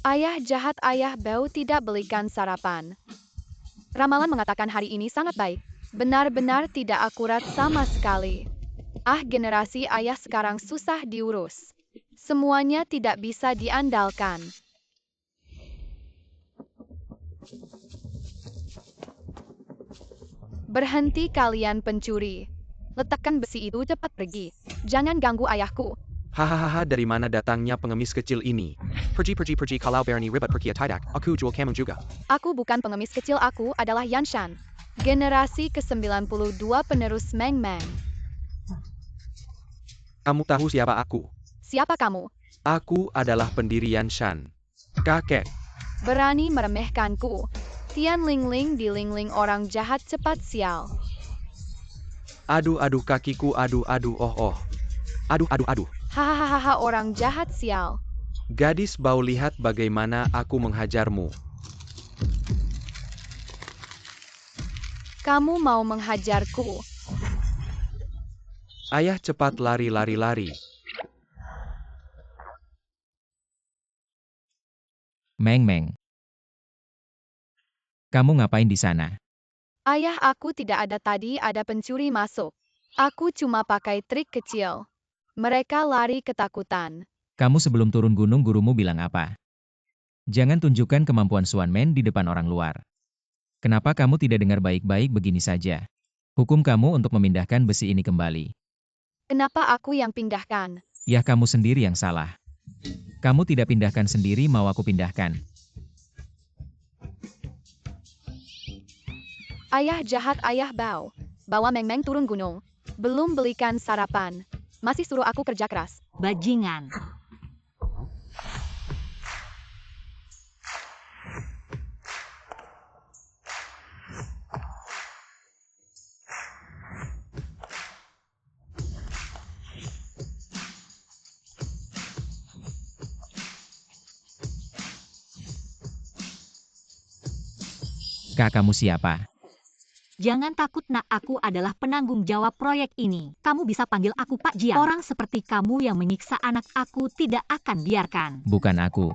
Ayah jahat, ayah bau tidak belikan sarapan. Ramalan mengatakan hari ini sangat baik. Benar-benar tidak akurat sama sekali. Generasi ayah sekarang susah diurus. Semuanya tidak bisa diandalkan. Berhenti kalian pencuri. Letakkan besi itu, cepat pergi. Jangan ganggu ayahku. Hahaha, dari mana datangnya pengemis kecil ini? Pergi kalau berani ribet pergi tidak, aku jual kamu juga. Aku bukan pengemis kecil, aku adalah Yanshan. Generasi ke-92 penerus Meng Meng. Kamu tahu siapa aku? Siapa kamu? Aku adalah pendiri Yanshan. Kakek. Berani meremehkanku. Tian Ling Ling di Ling Ling orang jahat, cepat sial. Aduh kakiku, aduh. Aduh. Hahaha, orang jahat sial. Gadis bau, lihat bagaimana aku menghajarmu. Kamu mau menghajarku? Ayah, cepat lari. Meng Meng. Kamu ngapain di sana? Ayah, aku tidak ada tadi, ada pencuri masuk. Aku cuma pakai trik kecil. Mereka lari ketakutan. Kamu sebelum turun gunung gurumu bilang apa? Jangan tunjukkan kemampuan Suan Men di depan orang luar. Kenapa kamu tidak dengar baik-baik begini saja? Hukum kamu untuk memindahkan besi ini kembali. Kenapa aku yang pindahkan? Ya, kamu sendiri yang salah. Kamu tidak pindahkan sendiri, mau aku pindahkan. Ayah jahat, ayah bau. Bawa Meng Meng turun gunung. Belum belikan sarapan. Masih suruh aku kerja keras. Bajingan. Kak, kamu siapa? Jangan takut nak, aku adalah penanggung jawab proyek ini. Kamu bisa panggil aku Pak Jiang. Orang seperti kamu yang menyiksa anak aku tidak akan biarkan. Bukan aku.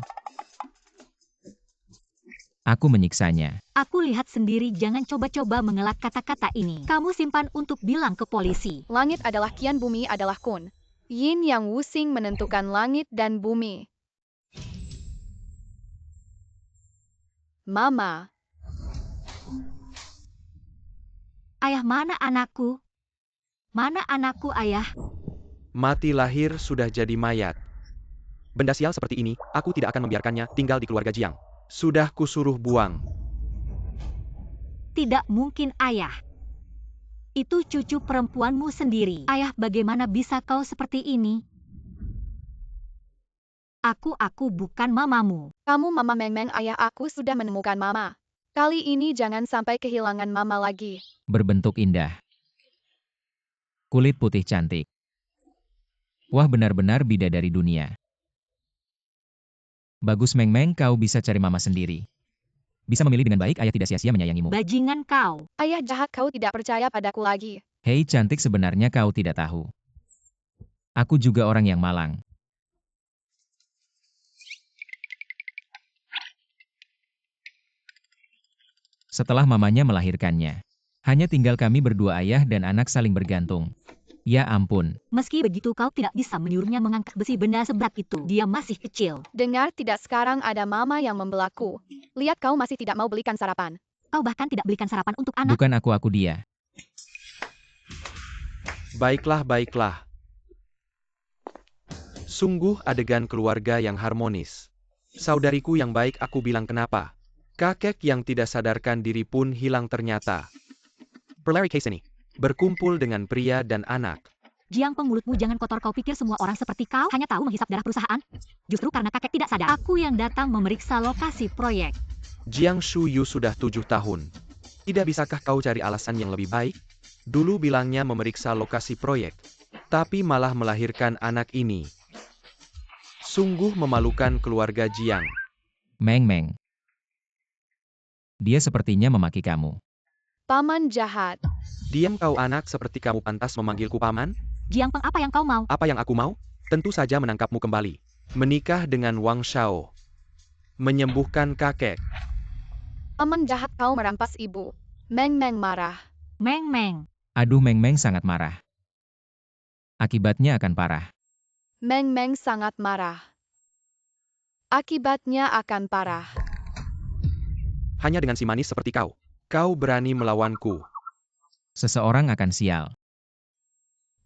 Aku menyiksanya. Aku lihat sendiri, jangan coba-coba mengelak kata-kata ini. Kamu simpan untuk bilang ke polisi. Langit adalah Kian, bumi adalah Kun. Yin yang Wusing menentukan langit dan bumi. Mama. Ayah, mana anakku? Mana anakku, ayah? Mati lahir sudah jadi mayat. Benda sial seperti ini, aku tidak akan membiarkannya tinggal di keluarga Jiang. Sudah kusuruh buang. Tidak mungkin, ayah. Itu cucu perempuanmu sendiri. Ayah, bagaimana bisa kau seperti ini? Aku bukan mamamu. Kamu mama Meng Meng, ayah, aku sudah menemukan mama. Kali ini jangan sampai kehilangan mama lagi. Berbentuk indah. Kulit putih cantik. Wah, benar-benar bidadari dunia. Bagus Meng Meng, kau bisa cari mama sendiri. Bisa memilih dengan baik, ayah tidak sia-sia menyayangimu. Bajingan kau. Ayah jahat, kau tidak percaya padaku lagi. Hei cantik, sebenarnya kau tidak tahu. Aku juga orang yang malang. Setelah mamanya melahirkannya, hanya tinggal kami berdua, ayah dan anak saling bergantung. Ya ampun. Meski begitu kau tidak bisa menyuruhnya mengangkat besi benda seberat itu. Dia masih kecil. Dengar tidak, sekarang ada mama yang membelaku. Lihat, kau masih tidak mau belikan sarapan. Kau bahkan tidak belikan sarapan untuk anak. Bukan aku dia. Baiklah. Sungguh adegan keluarga yang harmonis. Saudariku yang baik, aku bilang kenapa? Kakek yang tidak sadarkan diri pun hilang ternyata. Berlari ke sini. Berkumpul dengan pria dan anak. Jiang Peng, mulutmu jangan kotor. Kau pikir semua orang seperti kau hanya tahu menghisap darah perusahaan? Justru karena kakek tidak sadar. Aku yang datang memeriksa lokasi proyek. Jiang Shuyu sudah 7 tahun. Tidak bisakah kau cari alasan yang lebih baik? Dulu bilangnya memeriksa lokasi proyek, tapi malah melahirkan anak ini. Sungguh memalukan keluarga Jiang. Meng Meng. Dia sepertinya memaki kamu. Paman jahat. Diam kau anak, seperti kamu pantas memanggilku paman? Jiang Peng, apa yang kau mau? Apa yang aku mau? Tentu saja menangkapmu kembali. Menikah dengan Wang Shao. menyembuhkan kakek. Paman jahat, kau merampas ibu. Meng Meng marah. Meng Meng. Aduh, Meng Meng sangat marah. Akibatnya akan parah. Meng Meng sangat marah. Akibatnya akan parah. Hanya dengan si manis seperti kau. Kau berani melawanku. Seseorang akan sial.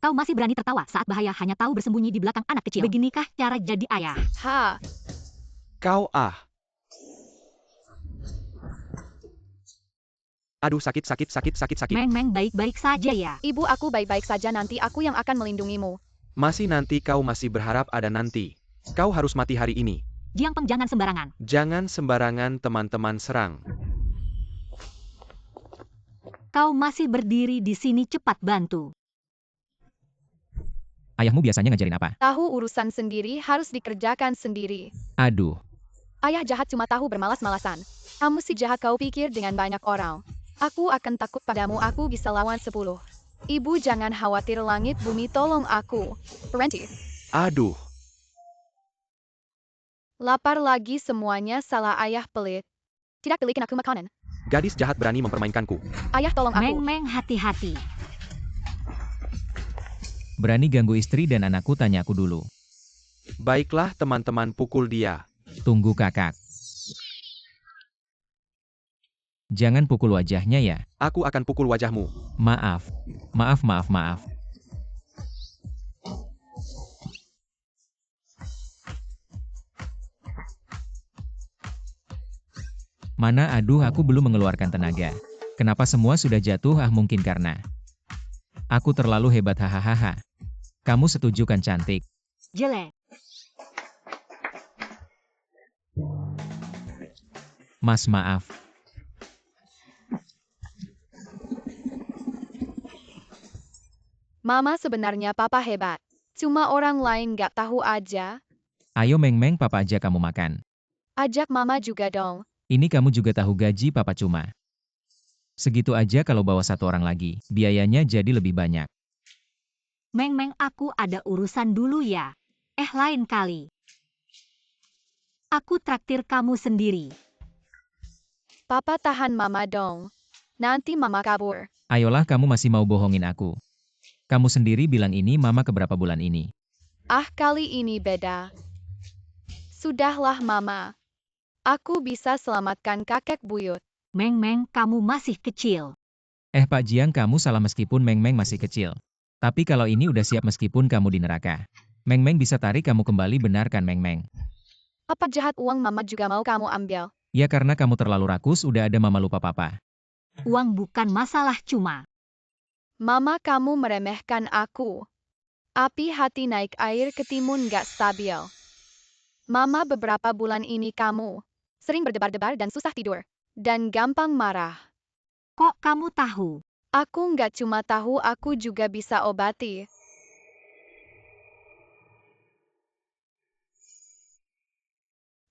Kau masih berani tertawa saat bahaya hanya tahu bersembunyi di belakang anak kecil. Beginikah cara jadi ayah? Ha, Kau ah. Aduh, sakit. Meng Meng baik-baik saja ya. ibu aku baik-baik saja, nanti aku yang akan melindungimu. Masih nanti kau masih berharap ada nanti. Kau harus mati hari ini. Jiang Peng, jangan sembarangan. Jangan sembarangan teman-teman serang. Kau masih berdiri di sini, cepat bantu. Ayahmu biasanya ngajarin apa? Tahu urusan sendiri harus dikerjakan sendiri. Aduh, Ayah jahat cuma tahu bermalas-malasan. Kamu si jahat, kau pikir dengan banyak orang. Aku akan takut padamu, aku bisa lawan 10. Ibu jangan khawatir, langit bumi tolong aku. Berhenti. Aduh, Lapar lagi, semuanya salah ayah pelit. Tidak belikan aku makanan. gadis jahat berani mempermainkanku. Ayah tolong Meng aku. Meng, hati-hati. berani ganggu istri dan anakku, tanya aku dulu. Baiklah teman-teman, pukul dia. Tunggu kakak. Jangan pukul wajahnya ya. Aku akan pukul wajahmu. Maaf. Maaf. Mana, aduh, aku belum mengeluarkan tenaga. Kenapa semua sudah jatuh? Mungkin karena aku terlalu hebat, hahaha. Kamu setuju kan, cantik? Jelek. Mas, maaf. Mama, sebenarnya papa hebat. Cuma orang lain gak tahu aja. Ayo Meng Meng, papa ajak kamu makan. Ajak mama juga dong. Ini kamu juga tahu gaji papa cuma segitu aja, kalau bawa satu orang lagi, biayanya jadi lebih banyak. Meng Meng, aku ada urusan dulu ya. Lain kali. Aku traktir kamu sendiri. Papa tahan mama dong. Nanti mama kabur. Ayolah, kamu masih mau bohongin aku. Kamu sendiri bilang ini mama keberapa bulan ini. Kali ini beda. Sudahlah mama. Aku bisa selamatkan kakek buyut. Meng Meng, kamu masih kecil. Pak Jiang, kamu salah, meskipun Meng Meng masih kecil. Tapi kalau ini udah siap, meskipun kamu di neraka, Meng Meng bisa tarik kamu kembali, benar kan Meng Meng? Apa jahat, uang mama juga mau kamu ambil? Ya karena kamu terlalu rakus, udah ada mama lupa papa. Uang bukan masalah, cuma Mama, kamu meremehkan aku. Api hati naik air ketimun gak stabil. Mama, beberapa bulan ini kamu sering berdebar-debar dan susah tidur. Dan gampang marah. kok kamu tahu? Aku nggak cuma tahu, aku juga bisa obati.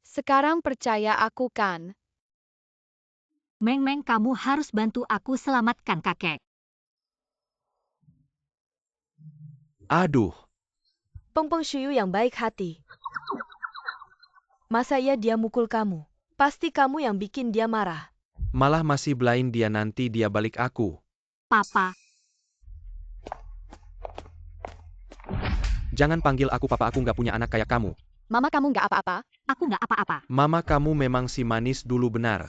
Sekarang percaya aku kan? Meng Meng, kamu harus bantu aku selamatkan kakek. Aduh, Peng Peng Shuyu yang baik hati. Masa iya dia mukul kamu? Pasti kamu yang bikin dia marah. malah masih belain dia, nanti dia balik aku. Papa, Jangan panggil aku papa, aku nggak punya anak kayak kamu. Mama, kamu nggak apa-apa? aku nggak apa-apa. Mama, kamu memang si manis dulu, benar.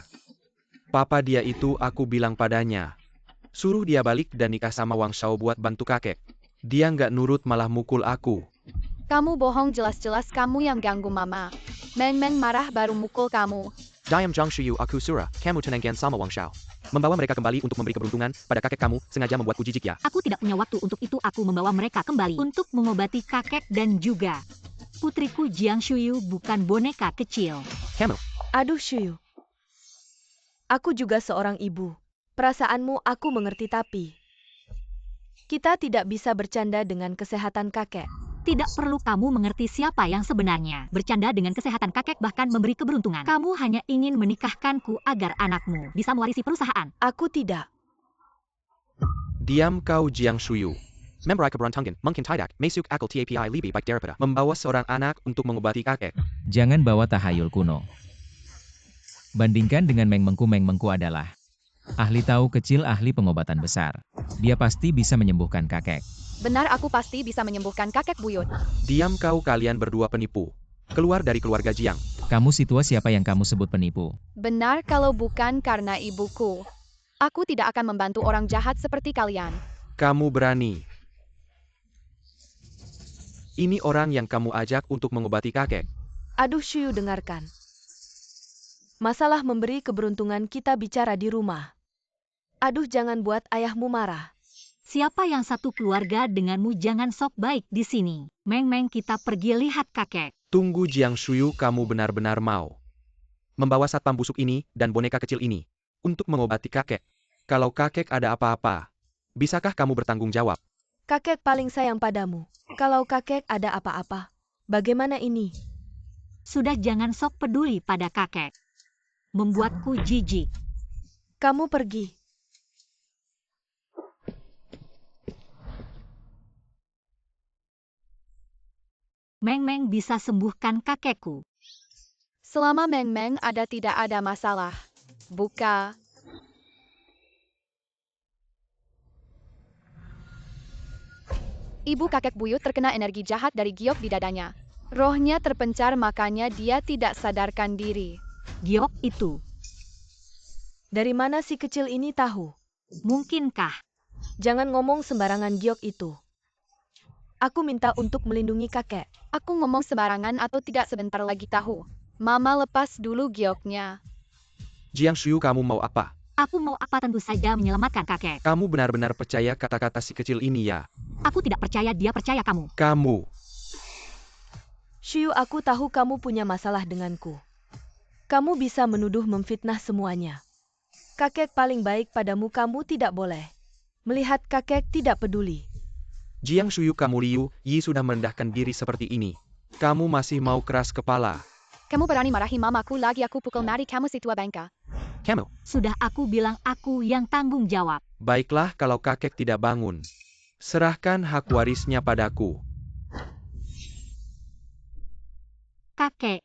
Papa dia itu, aku bilang padanya. Suruh dia balik dan nikah sama Wang Shao buat bantu kakek. Dia nggak nurut, malah mukul aku. Kamu bohong, jelas-jelas kamu yang ganggu mama. Meng Meng marah baru mukul kamu. Diam Zhang Shiyu, aku surah, kamu tenangkan sama Wang Shao. Membawa mereka kembali untuk memberi keberuntungan pada kakek kamu, sengaja membuatku jijik ya. Aku tidak punya waktu untuk itu. Aku membawa mereka kembali untuk mengobati kakek dan juga putriku Jiang Shuyu, bukan boneka kecil. Kamu, Aduh Shuyu. Aku juga seorang ibu. Perasaanmu aku mengerti, tapi kita tidak bisa bercanda dengan kesehatan kakek. Tidak perlu kamu mengerti siapa yang sebenarnya. Bercanda dengan kesehatan kakek bahkan memberi keberuntungan. Kamu hanya ingin menikahkanku agar anakmu bisa mewarisi perusahaan. Aku tidak. diam kau Jiang Shuyu. Memberi keberuntungan, mungkin tidak, masuk akal tapi lebih baik daripada membawa seorang anak untuk mengobati kakek. Jangan bawa tahayul kuno. Bandingkan dengan Meng Mengku adalah ahli tahu kecil, ahli pengobatan besar. Dia pasti bisa menyembuhkan kakek. Benar, aku pasti bisa menyembuhkan kakek buyut. Diam kau, kalian berdua penipu. Keluar dari keluarga Jiang. Kamu si tua siapa yang kamu sebut penipu? Benar, kalau bukan karena ibuku, aku tidak akan membantu orang jahat seperti kalian. Kamu berani. Ini orang yang kamu ajak untuk mengobati kakek. Aduh Shuyu, dengarkan. Masalah memberi keberuntungan, kita bicara di rumah. Aduh, jangan buat ayahmu marah. Siapa yang satu keluarga denganmu, jangan sok baik di sini. Meng, kita pergi lihat kakek. Tunggu Jiang Shuyu, kamu benar-benar mau membawa satpam busuk ini dan boneka kecil ini untuk mengobati kakek. Kalau kakek ada apa-apa, bisakah kamu bertanggung jawab? Kakek paling sayang padamu. Kalau kakek ada apa-apa, bagaimana ini? Sudah, jangan sok peduli pada kakek. Membuatku jijik. Kamu pergi. Meng bisa sembuhkan kakekku. Selama Meng ada, tidak ada masalah. Buka. Ibu kakek buyut terkena energi jahat dari giok di dadanya. Rohnya terpencar, makanya dia tidak sadarkan diri. Giok itu. Dari mana si kecil ini tahu? Mungkinkah? Jangan ngomong sembarangan, giok itu. Aku minta untuk melindungi kakek. Aku ngomong sembarangan atau tidak, sebentar lagi tahu. Mama, lepas dulu gioknya. Jiang Shuyu, kamu mau apa? Aku mau apa? Tentu saja menyelamatkan kakek. Kamu benar-benar percaya kata-kata si kecil ini ya? Aku tidak percaya dia percaya kamu. Kamu. Shuyu, aku tahu kamu punya masalah denganku. Kamu bisa menuduh, memfitnah semuanya. Kakek paling baik padamu, kamu tidak boleh melihat kakek tidak peduli. Jiang Shuyu, kamu Liu Yi sudah merendahkan diri seperti ini. Kamu masih mau keras kepala? Kamu berani marahi mamaku lagi, aku pukul mari kamu si tua bangka. Kamu. Sudah, aku bilang aku yang tanggung jawab. Baiklah, kalau kakek tidak bangun, serahkan hak warisnya padaku. Kakek.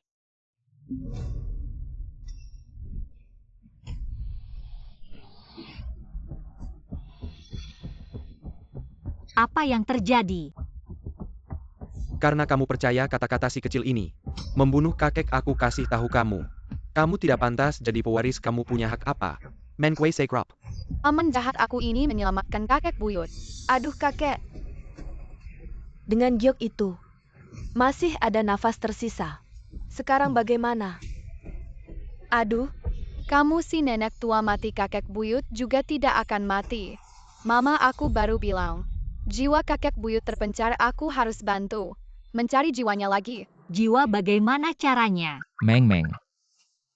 Apa yang terjadi? Karena kamu percaya kata-kata si kecil ini, membunuh kakek, aku kasih tahu kamu. Kamu tidak pantas jadi pewaris, kamu punya hak apa? Menkui Sekrop. Aman jahat aku ini menyelamatkan kakek buyut. Aduh kakek. Dengan giok itu, masih ada nafas tersisa. Sekarang bagaimana? Aduh, Kamu si nenek tua mati, kakek buyut juga tidak akan mati. Mama, aku baru bilang. Jiwa kakek buyut terpencar, aku harus bantu mencari jiwanya lagi. Jiwa bagaimana caranya? Meng.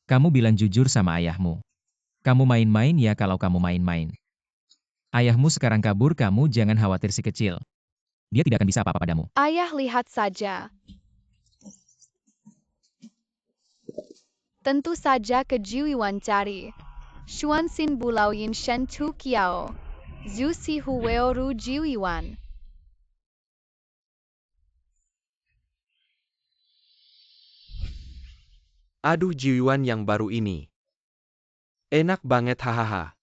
Kamu bilang jujur sama ayahmu. Kamu main-main ya, kalau kamu main-main. Ayahmu sekarang kabur, kamu jangan khawatir si kecil. Dia tidak akan bisa apa-apa padamu. Ayah, lihat saja. Tentu saja ke Jiwiwan cari. Xuan Xin Bulau Yin Shen Tu Kiao. Zhu Si Huweo Ru Jiwiwan. Aduh, Jiwan yang baru ini. Enak banget, hahaha.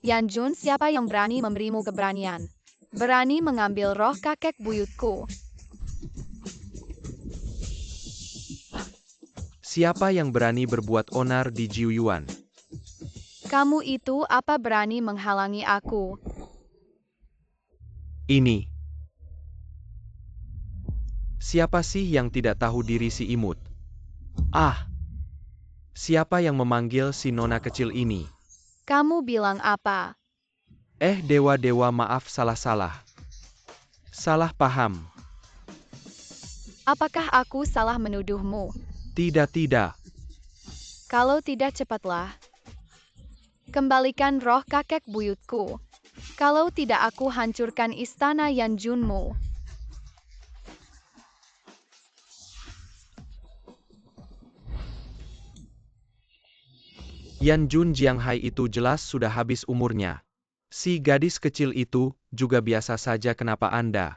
Yan Jun, siapa yang berani memberimu keberanian? Berani mengambil roh kakek buyutku. Siapa yang berani berbuat onar di Jiuyuan? Kamu itu apa berani menghalangi aku? Ini. Siapa sih yang tidak tahu diri si imut? Ah. Siapa yang memanggil si nona kecil ini? Kamu bilang apa? Dewa-dewa, maaf, salah. Salah paham. Apakah aku salah menuduhmu? Tidak. Kalau tidak, cepatlah kembalikan roh kakek buyutku. Kalau tidak, aku hancurkan istana Yan Junmu. Yan Jun Jianghai itu jelas sudah habis umurnya. Si gadis kecil itu juga biasa saja, kenapa Anda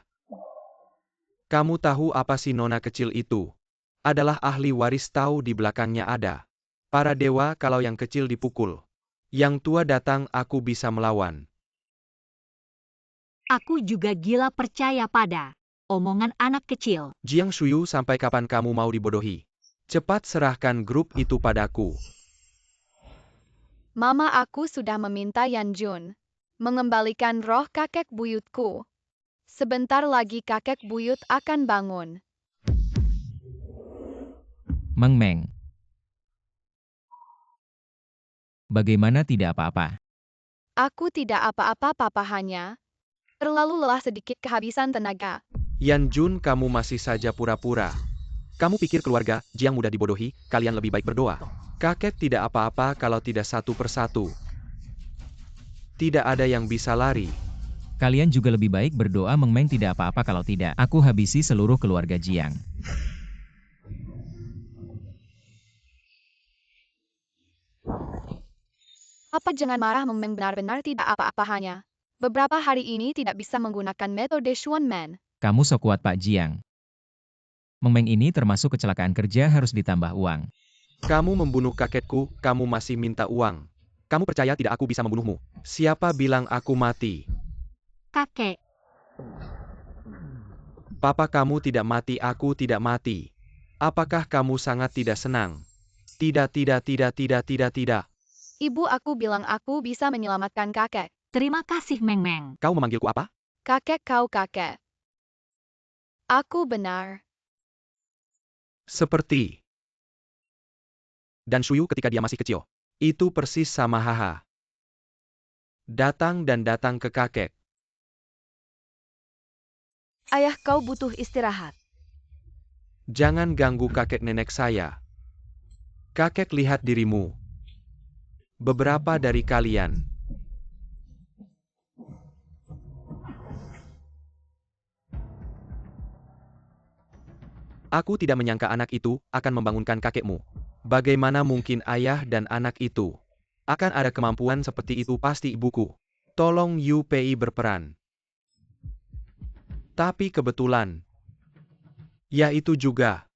Kamu tahu apa si nona kecil itu? Adalah ahli waris, tahu di belakangnya ada para dewa. Kalau yang kecil dipukul, yang tua datang, aku bisa melawan. Aku juga gila percaya pada omongan anak kecil. Jiang Shuyu, sampai kapan kamu mau dibodohi? Cepat serahkan grup itu padaku. Mama aku sudah meminta Yan Jun mengembalikan roh kakek buyutku. Sebentar lagi kakek buyut akan bangun. Meng Meng. Bagaimana tidak apa-apa? Aku tidak apa-apa, papa, hanya terlalu lelah sedikit, kehabisan tenaga. Yan Jun, kamu masih saja pura-pura. Kamu pikir keluarga Jiang mudah dibodohi? Kalian lebih baik berdoa. Kakek tidak apa-apa kalau tidak satu persatu. Tidak ada yang bisa lari. Kalian juga lebih baik berdoa. Meng Meng tidak apa-apa kalau tidak. Aku habisi seluruh keluarga Jiang. Papa jangan marah, Meng Meng benar-benar tidak apa-apa, hanya beberapa hari ini tidak bisa menggunakan metode Xuan Men. Kamu sok kuat Pak Jiang. Meng Meng ini termasuk kecelakaan kerja, harus ditambah uang. Kamu membunuh kakekku, kamu masih minta uang. Kamu percaya tidak aku bisa membunuhmu? Siapa bilang aku mati? Kakek, Papa, kamu tidak mati, aku tidak mati. Apakah kamu sangat tidak senang? Tidak, tidak, tidak, tidak, tidak, tidak. Ibu aku bilang aku bisa menyelamatkan kakek. terima kasih Meng Meng. Kau memanggilku apa? Kakek, kau kakek. Aku benar. Seperti dan Shuyu ketika dia masih kecil. Itu persis sama haha. Datang dan datang ke kakek. Ayah, kau butuh istirahat. Jangan ganggu kakek nenek saya. Kakek lihat dirimu. Beberapa dari kalian. Aku tidak menyangka anak itu akan membangunkan kakekmu. Bagaimana mungkin ayah dan anak itu akan ada kemampuan seperti itu? Pasti ibuku. Tolong Yu Pei berperan. Tapi kebetulan, ya itu juga.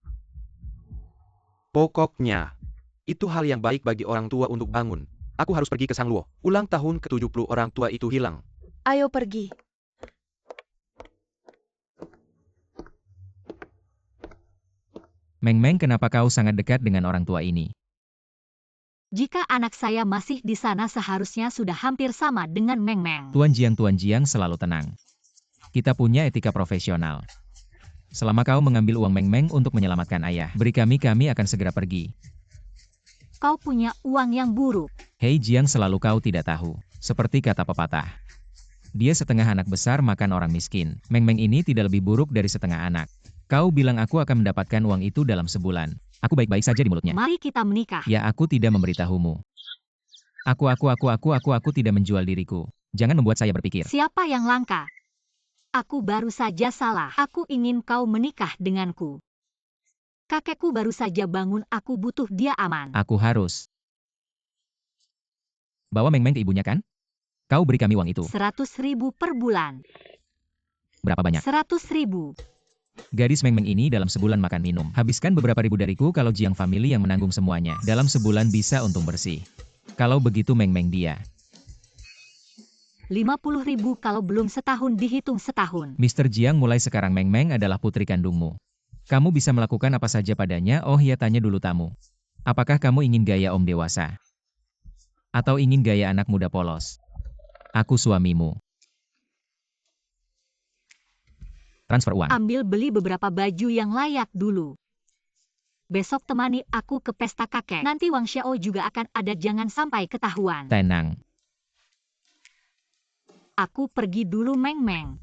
Pokoknya, itu hal yang baik bagi orang tua untuk bangun. Aku harus pergi ke Sangluo. Ulang tahun ke-70 orang tua itu hilang. Ayo pergi. Meng Meng, kenapa kau sangat dekat dengan orang tua ini? Jika anak saya masih di sana, seharusnya sudah hampir sama dengan Meng Meng. Tuan Jiang selalu tenang. Kita punya etika profesional. Selama kau mengambil uang Meng Meng untuk menyelamatkan ayah, beri kami akan segera pergi. Kau punya uang yang buruk. Hei Jiang, selalu kau tidak tahu. Seperti kata pepatah. Dia setengah anak besar makan orang miskin. Meng Meng ini tidak lebih buruk dari setengah anak. Kau bilang aku akan mendapatkan uang itu dalam sebulan. Aku baik-baik saja di mulutnya. Mari kita menikah. Ya, aku tidak memberitahumu. Aku tidak menjual diriku. Jangan membuat saya berpikir. Siapa yang langka? Aku baru saja salah. Aku ingin kau menikah denganku. Kakekku baru saja bangun, aku butuh dia aman. Aku harus bawa Meng Meng ke ibunya, kan? Kau beri kami uang itu. 100.000 per bulan. Berapa banyak? 100.000. Gadis Meng Meng ini dalam sebulan makan minum. Habiskan beberapa ribu dariku kalau Jiang Family yang menanggung semuanya. Dalam sebulan bisa untung bersih. Kalau begitu Meng Meng dia. 50.000 kalau belum setahun, dihitung setahun. Mr. Jiang, mulai sekarang Meng Meng adalah putri kandungmu. Kamu bisa melakukan apa saja padanya. Oh ya, tanya dulu tamu. Apakah kamu ingin gaya om dewasa? Atau ingin gaya anak muda polos? Aku suamimu. Transfer uang. Ambil beli beberapa baju yang layak dulu. Besok temani aku ke pesta kakek. Nanti Wang Xiao juga akan ada, jangan sampai ketahuan. Tenang. Aku pergi dulu Meng Meng.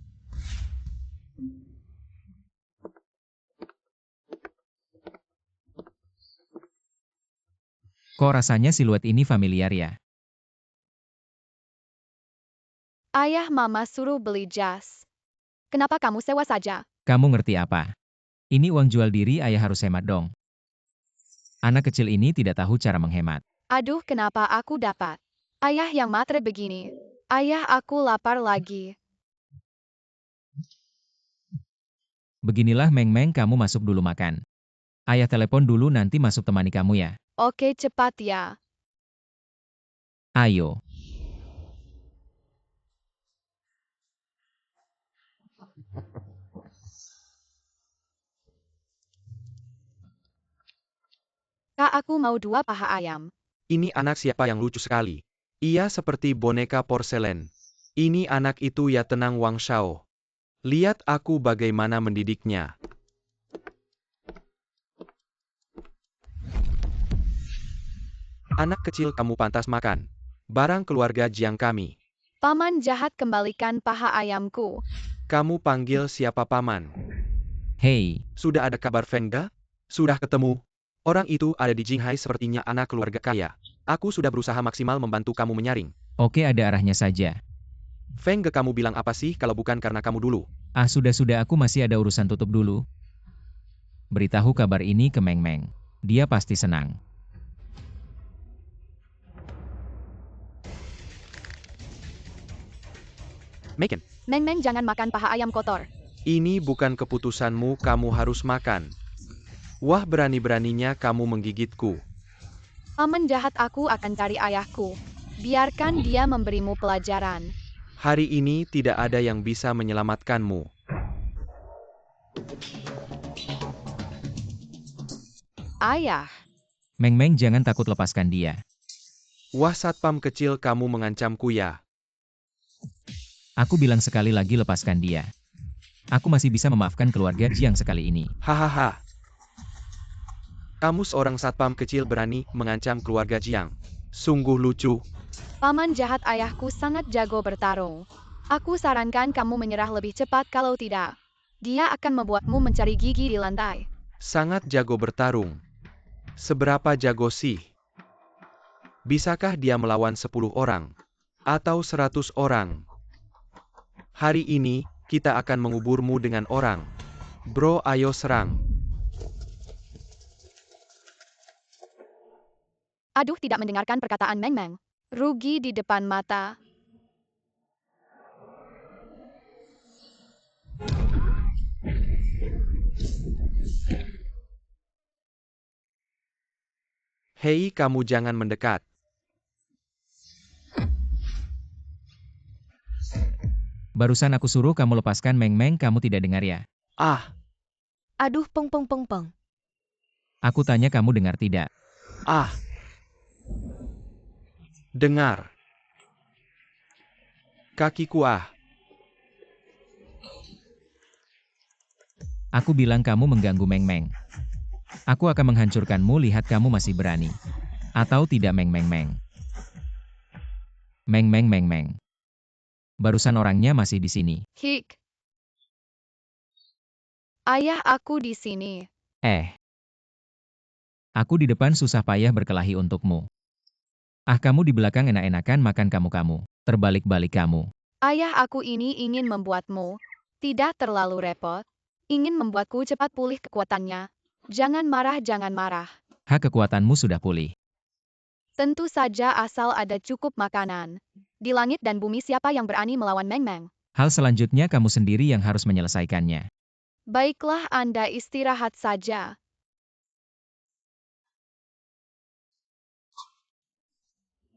Kok rasanya siluet ini familiar ya? Ayah, mama suruh beli jas. Kenapa kamu sewa saja? Kamu ngerti apa? Ini uang jual diri, ayah harus hemat dong. Anak kecil ini tidak tahu cara menghemat. Aduh, kenapa aku dapat ayah yang matre begini? Ayah, aku lapar lagi. Beginilah Meng Meng, kamu masuk dulu makan. Ayah telepon dulu, nanti masuk temani kamu ya. Oke, cepat ya. Ayo. Kak, aku mau 2 paha ayam. Ini anak siapa yang lucu sekali? Ia seperti boneka porselen. Ini anak itu ya, tenang Wang Shao. Lihat aku bagaimana mendidiknya. Anak kecil, kamu pantas makan. Barang keluarga Jiang kami. Paman jahat, kembalikan paha ayamku. Kamu panggil siapa paman? Hei, Sudah ada kabar Feng Ge? Sudah ketemu? Orang itu ada di Jinghai, sepertinya anak keluarga kaya. Aku sudah berusaha maksimal membantu kamu menyaring. oke, ada arahnya saja. Feng Ge, kamu bilang apa sih kalau bukan karena kamu dulu? Ah, sudah, aku masih ada urusan, tutup dulu. Beritahu kabar ini ke Meng Meng. Dia pasti senang. Megan, Meng Meng, jangan makan paha ayam kotor. ini bukan keputusanmu, kamu harus makan. Wah, berani-beraninya kamu menggigitku. Paman jahat, aku akan cari ayahku. Biarkan dia memberimu pelajaran. Hari ini tidak ada yang bisa menyelamatkanmu. Ayah. Meng Meng, jangan takut, lepaskan dia. Wah, satpam kecil, kamu mengancamku ya? Aku bilang sekali lagi, lepaskan dia. Aku masih bisa memaafkan keluarga Jiang sekali ini. Hahaha. Kamu seorang satpam kecil berani mengancam keluarga Jiang. Sungguh lucu. Paman jahat, ayahku sangat jago bertarung. Aku sarankan kamu menyerah lebih cepat, kalau tidak, dia akan membuatmu mencari gigi di lantai. Sangat jago bertarung. Seberapa jago sih? Bisakah dia melawan 10 orang? Atau 100 orang? Hari ini, kita akan menguburmu dengan orang. Bro, ayo serang. Aduh, tidak mendengarkan perkataan Meng Meng. Rugi di depan mata. Hei, kamu jangan mendekat. Barusan aku suruh kamu lepaskan Meng Meng, kamu tidak dengar ya? Ah, Aduh, peng peng peng peng. Aku tanya, kamu dengar tidak? ah. Dengar. Kakiku ah. Aku bilang kamu mengganggu Meng Meng. Aku akan menghancurkanmu, lihat kamu masih berani. Atau tidak Meng Meng Meng. Meng Meng Meng Meng. Barusan orangnya masih di sini. Hik. Ayah, aku di sini. Aku di depan susah payah berkelahi untukmu. Ah, kamu di belakang enak-enakan makan kamu. Terbalik-balik kamu. Ayah, aku ini ingin membuatmu tidak terlalu repot. Ingin membuatku cepat pulih kekuatannya. Jangan marah, jangan marah. Kekuatanmu sudah pulih. Tentu saja asal ada cukup makanan. Di langit dan bumi, siapa yang berani melawan Meng Meng? Hal selanjutnya kamu sendiri yang harus menyelesaikannya. Baiklah, Anda istirahat saja.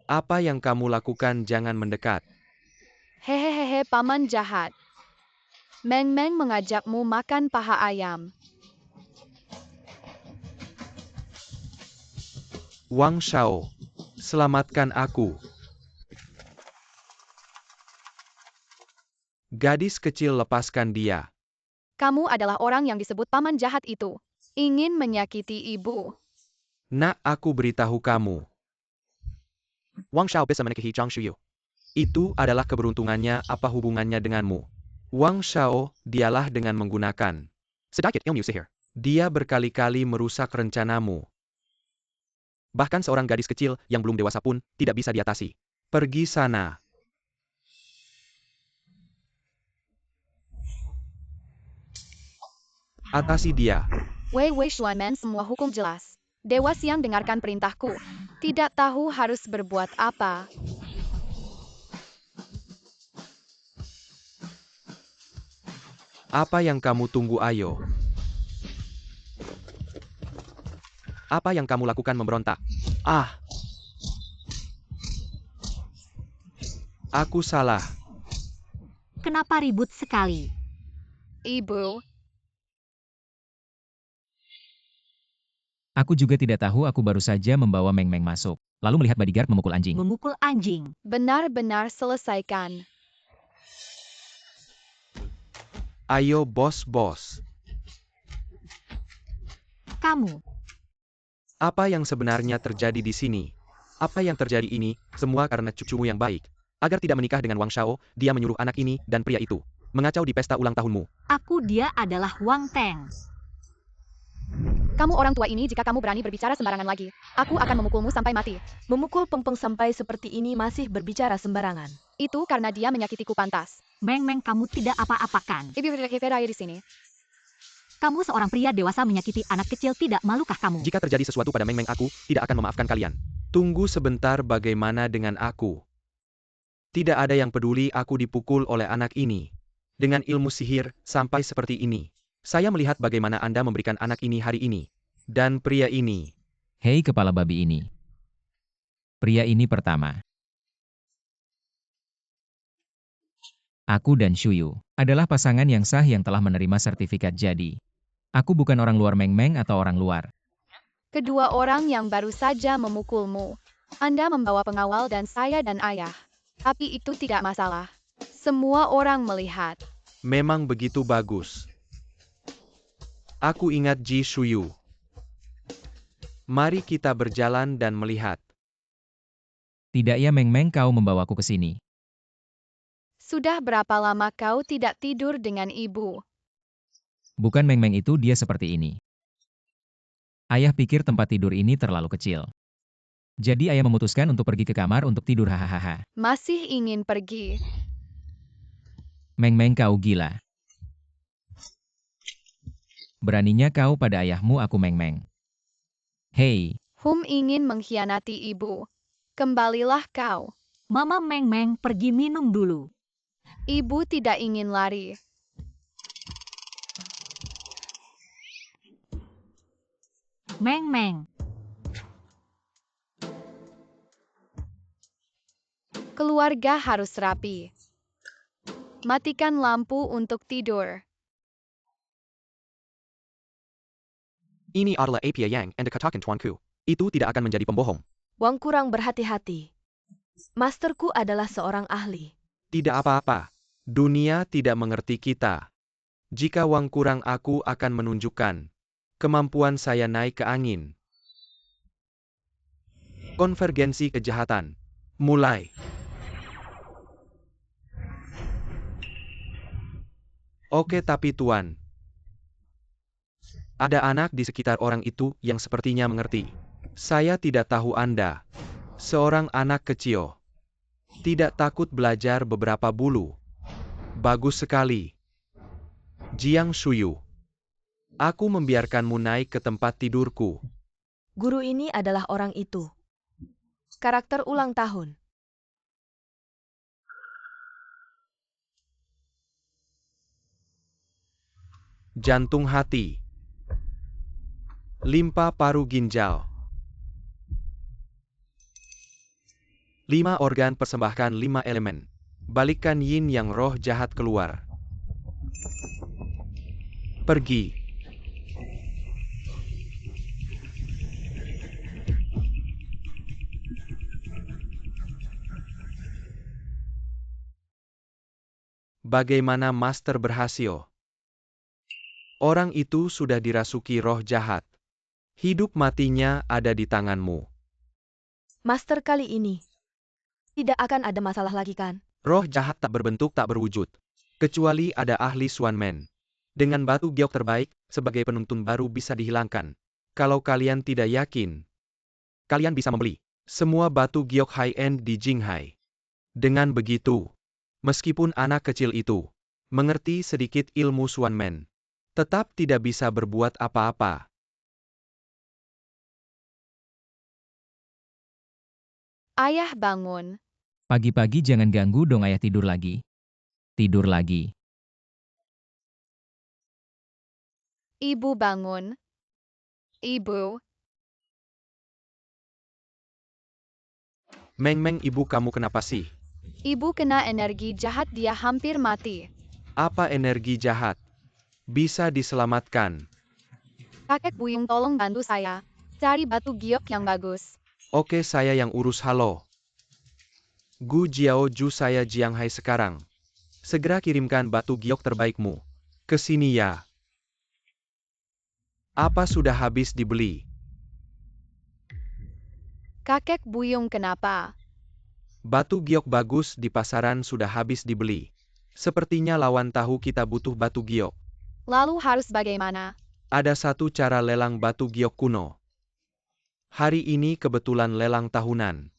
Apa yang kamu lakukan, jangan mendekat. Hehehe, paman jahat. Meng Meng mengajakmu makan paha ayam. Wang Shao, selamatkan aku. Gadis kecil, lepaskan dia. Kamu adalah orang yang disebut paman jahat itu. Ingin menyakiti ibu. Nak, aku beritahu kamu. Wang Shao bisa menikahi Zhang Shuyu. Itu adalah keberuntungannya, apa hubungannya denganmu? Wang Shao, dialah dengan menggunakan sedikit ilmu sihir. Dia berkali-kali merusak rencanamu. Bahkan seorang gadis kecil yang belum dewasa pun tidak bisa diatasi. Pergi sana. Atasi dia. Wei Wei Xuanmen, semua hukum jelas. Dewa Siang, dengarkan perintahku. Tidak tahu harus berbuat apa. Apa yang kamu tunggu, ayo? Apa yang kamu lakukan memberontak? Ah! Aku salah. Kenapa ribut sekali? Ibu, Aku juga tidak tahu, aku baru saja membawa Meng Meng masuk. Lalu melihat bodyguard memukul anjing. Memukul anjing. benar-benar selesaikan. Ayo bos. Kamu. Apa yang sebenarnya terjadi di sini? Apa yang terjadi ini, semua karena cucumu yang baik. Agar tidak menikah dengan Wang Shao, dia menyuruh anak ini dan pria itu mengacau di pesta ulang tahunmu. Dia adalah Wang Teng. Kamu orang tua ini, jika kamu berani berbicara sembarangan lagi, aku akan memukulmu sampai mati. Memukul Peng-Peng sampai seperti ini masih berbicara sembarangan. Itu karena dia menyakitiku pantas. Meng Meng, kamu tidak apa-apakan. Ibu di sini. Kamu seorang pria dewasa menyakiti anak kecil, tidak malukah kamu? Jika terjadi sesuatu pada Meng Meng, aku tidak akan memaafkan kalian. Tunggu sebentar, bagaimana dengan aku? Tidak ada yang peduli aku dipukul oleh anak ini. Dengan ilmu sihir, sampai seperti ini. Saya melihat bagaimana Anda memberikan anak ini hari ini. Dan pria ini. Hei kepala babi ini. Pria ini pertama. Aku dan Shuyu adalah pasangan yang sah yang telah menerima sertifikat jadi. Aku bukan orang luar Meng Meng atau orang luar. Kedua orang yang baru saja memukulmu. Anda membawa pengawal dan saya dan ayah. Tapi itu tidak masalah. Semua orang melihat. Memang begitu bagus. Aku ingat Ji Shuyu. Mari kita berjalan dan melihat. Tidak ya Meng Meng, kau membawaku ke sini. Sudah berapa lama kau tidak tidur dengan ibu? Bukan Meng Meng itu, dia seperti ini. Ayah pikir tempat tidur ini terlalu kecil. Jadi ayah memutuskan untuk pergi ke kamar untuk tidur, hahaha. Masih ingin pergi? Meng Meng, kau gila. Beraninya kau pada ayahmu, aku Meng Meng. Hei, Ingin mengkhianati ibu. Kembalilah kau. Mama Meng Meng, pergi minum dulu. Ibu tidak ingin lari. Meng Meng. Keluarga harus rapi. Matikan lampu untuk tidur. Ini adalah Apia Yang and dikatakan tuanku. Itu tidak akan menjadi pembohong. Wang kurang berhati-hati. Masterku adalah seorang ahli. Tidak apa-apa. Dunia tidak mengerti kita. Jika Wang kurang, aku akan menunjukkan kemampuan saya naik ke angin. Konvergensi kejahatan. Mulai. Oke, tapi tuan. Ada anak di sekitar orang itu yang sepertinya mengerti. Saya tidak tahu Anda. Seorang anak kecil. Tidak takut belajar beberapa bulu. Bagus sekali. Jiang Shuyu. Aku membiarkanmu naik ke tempat tidurku. Guru ini adalah orang itu. Karakter ulang tahun. Jantung hati. Limpa paru ginjal. 5 organ, persembahkan 5 elemen. Balikkan yin yang roh jahat keluar. Pergi. Bagaimana Master berhasil? Orang itu sudah dirasuki roh jahat. Hidup matinya ada di tanganmu. Master, kali ini tidak akan ada masalah lagi kan? Roh jahat tak berbentuk, tak berwujud. Kecuali ada ahli Xuanmen. Dengan batu giok terbaik, sebagai penuntun baru bisa dihilangkan. Kalau kalian tidak yakin, kalian bisa membeli semua batu giok high-end di Jinghai. Dengan begitu, meskipun anak kecil itu mengerti sedikit ilmu Xuanmen, tetap tidak bisa berbuat apa-apa. Ayah bangun. Pagi-pagi jangan ganggu dong, ayah tidur lagi. Tidur lagi. Ibu bangun. Ibu. Meng, ibu kamu kenapa sih? Ibu kena energi jahat, dia hampir mati. Apa energi jahat? Bisa diselamatkan. Kakek Buyung, tolong bantu saya. Cari batu giok yang bagus. Oke, saya yang urus. Halo. Gu Jiaoju, saya Jiang Hai sekarang. Segera kirimkan batu giok terbaikmu. Ke sini ya. Apa sudah habis dibeli? Kakek Buyung, kenapa? Batu giok bagus di pasaran sudah habis dibeli. Sepertinya lawan tahu kita butuh batu giok. Lalu harus bagaimana? Ada satu cara lelang batu giok kuno. Hari ini kebetulan lelang tahunan.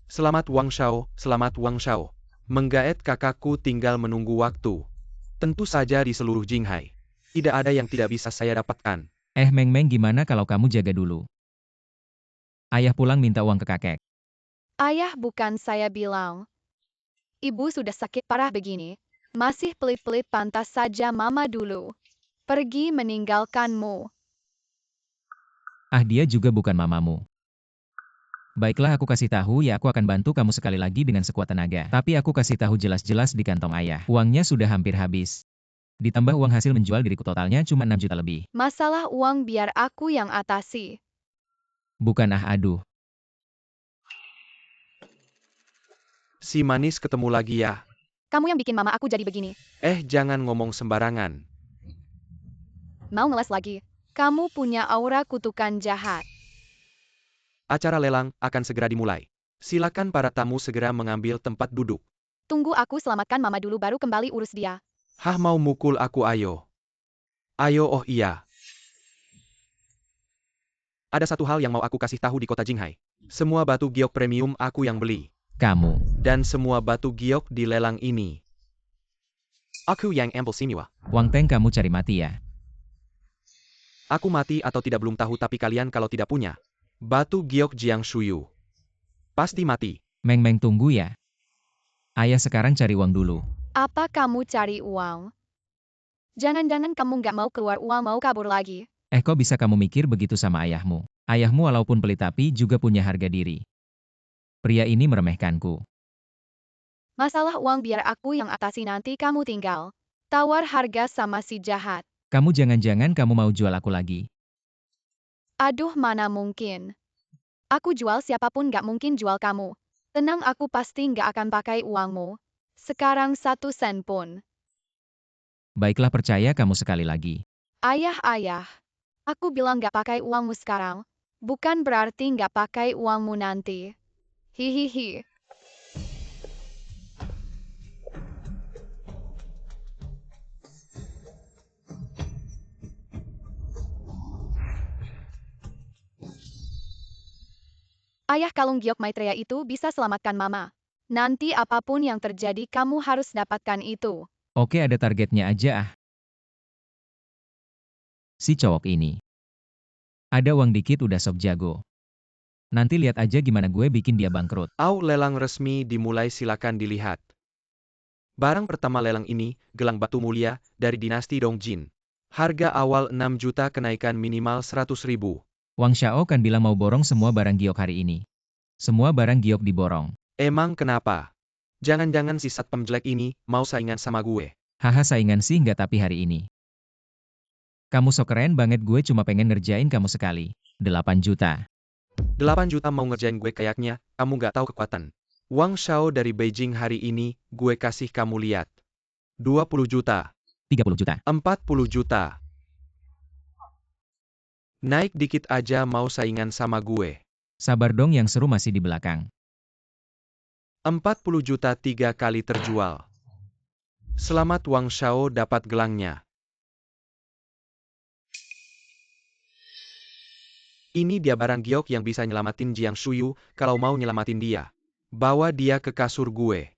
Selamat Wang Shao, selamat Wang Shao. Menggaet kakakku tinggal menunggu waktu. Tentu saja di seluruh Jinghai. Tidak ada yang tidak bisa saya dapatkan. Meng, gimana kalau kamu jaga dulu? Ayah pulang minta uang ke kakek. Ayah, bukan saya bilang. Ibu sudah sakit parah begini. Masih pelit-pelit, pantas saja mama dulu pergi meninggalkanmu. Ah, dia juga bukan mamamu. Baiklah, aku kasih tahu ya, aku akan bantu kamu sekali lagi dengan sekuat tenaga. Tapi aku kasih tahu jelas-jelas di kantong ayah. Uangnya sudah hampir habis. Ditambah uang hasil menjual diriku, totalnya cuma 6 juta lebih. Masalah uang biar aku yang atasi. Bukan aduh. Si manis ketemu lagi ya. Kamu yang bikin mama aku jadi begini. Jangan ngomong sembarangan. Mau ngeles lagi? Kamu punya aura kutukan jahat. Acara lelang akan segera dimulai. Silakan para tamu segera mengambil tempat duduk. Tunggu, aku selamatkan mama dulu baru kembali urus dia. Hah, mau mukul aku? Ayo. Ayo, oh iya. Ada satu hal yang mau aku kasih tahu di kota Jinghai. Semua batu giok premium aku yang beli. Kamu. Dan semua batu giok di lelang ini aku yang ambil semua. Wang Teng, kamu cari mati ya? Aku mati atau tidak belum tahu, tapi kalian kalau tidak punya batu giok Jiang Shuyu pasti mati. Meng, tunggu ya. Ayah sekarang cari uang dulu. Apa kamu cari uang? Jangan-jangan kamu nggak mau keluar uang, mau kabur lagi. Kok bisa kamu mikir begitu sama ayahmu? Ayahmu walaupun pelit tapi juga punya harga diri. Pria ini meremehkanku. Masalah uang biar aku yang atasi, nanti kamu tinggal tawar harga sama si jahat. Kamu jangan-jangan kamu mau jual aku lagi? Aduh, mana mungkin. Aku jual siapapun nggak mungkin jual kamu. Tenang, aku pasti nggak akan pakai uangmu. Sekarang 1 sen pun. Baiklah, percaya kamu sekali lagi. Ayah. Aku bilang nggak pakai uangmu sekarang. Bukan berarti nggak pakai uangmu nanti. Hihihi. Ayah, kalung giok Maitreya itu bisa selamatkan mama. Nanti apapun yang terjadi kamu harus dapatkan itu. Oke, ada targetnya aja ah. Si cowok ini. Ada uang dikit udah sok jago. Nanti lihat aja gimana gue bikin dia bangkrut. Lelang resmi dimulai, silakan dilihat. Barang pertama lelang ini, gelang batu mulia, dari dinasti Dongjin. Harga awal 6 juta, kenaikan minimal 100.000. Wang Xiao kan bilang mau borong semua barang giok hari ini. Semua barang giok diborong. Emang kenapa? Jangan-jangan si satpam jelek ini mau saingan sama gue. Haha, saingan sih nggak, tapi hari ini. Kamu sok keren banget, gue cuma pengen ngerjain kamu sekali. 8 juta. 8 juta mau ngerjain gue? Kayaknya kamu nggak tahu kekuatan Wang Shao dari Beijing hari ini. Gue kasih kamu lihat. 20 juta. 30 juta. 40 juta. Naik dikit aja mau saingan sama gue. Sabar dong, yang seru masih di belakang. 40 juta 3 kali terjual. Selamat Wang Shao dapat gelangnya. Ini dia barang giok yang bisa nyelamatin Jiang Shuyu. Kalau mau nyelamatin dia, bawa dia ke kasur gue.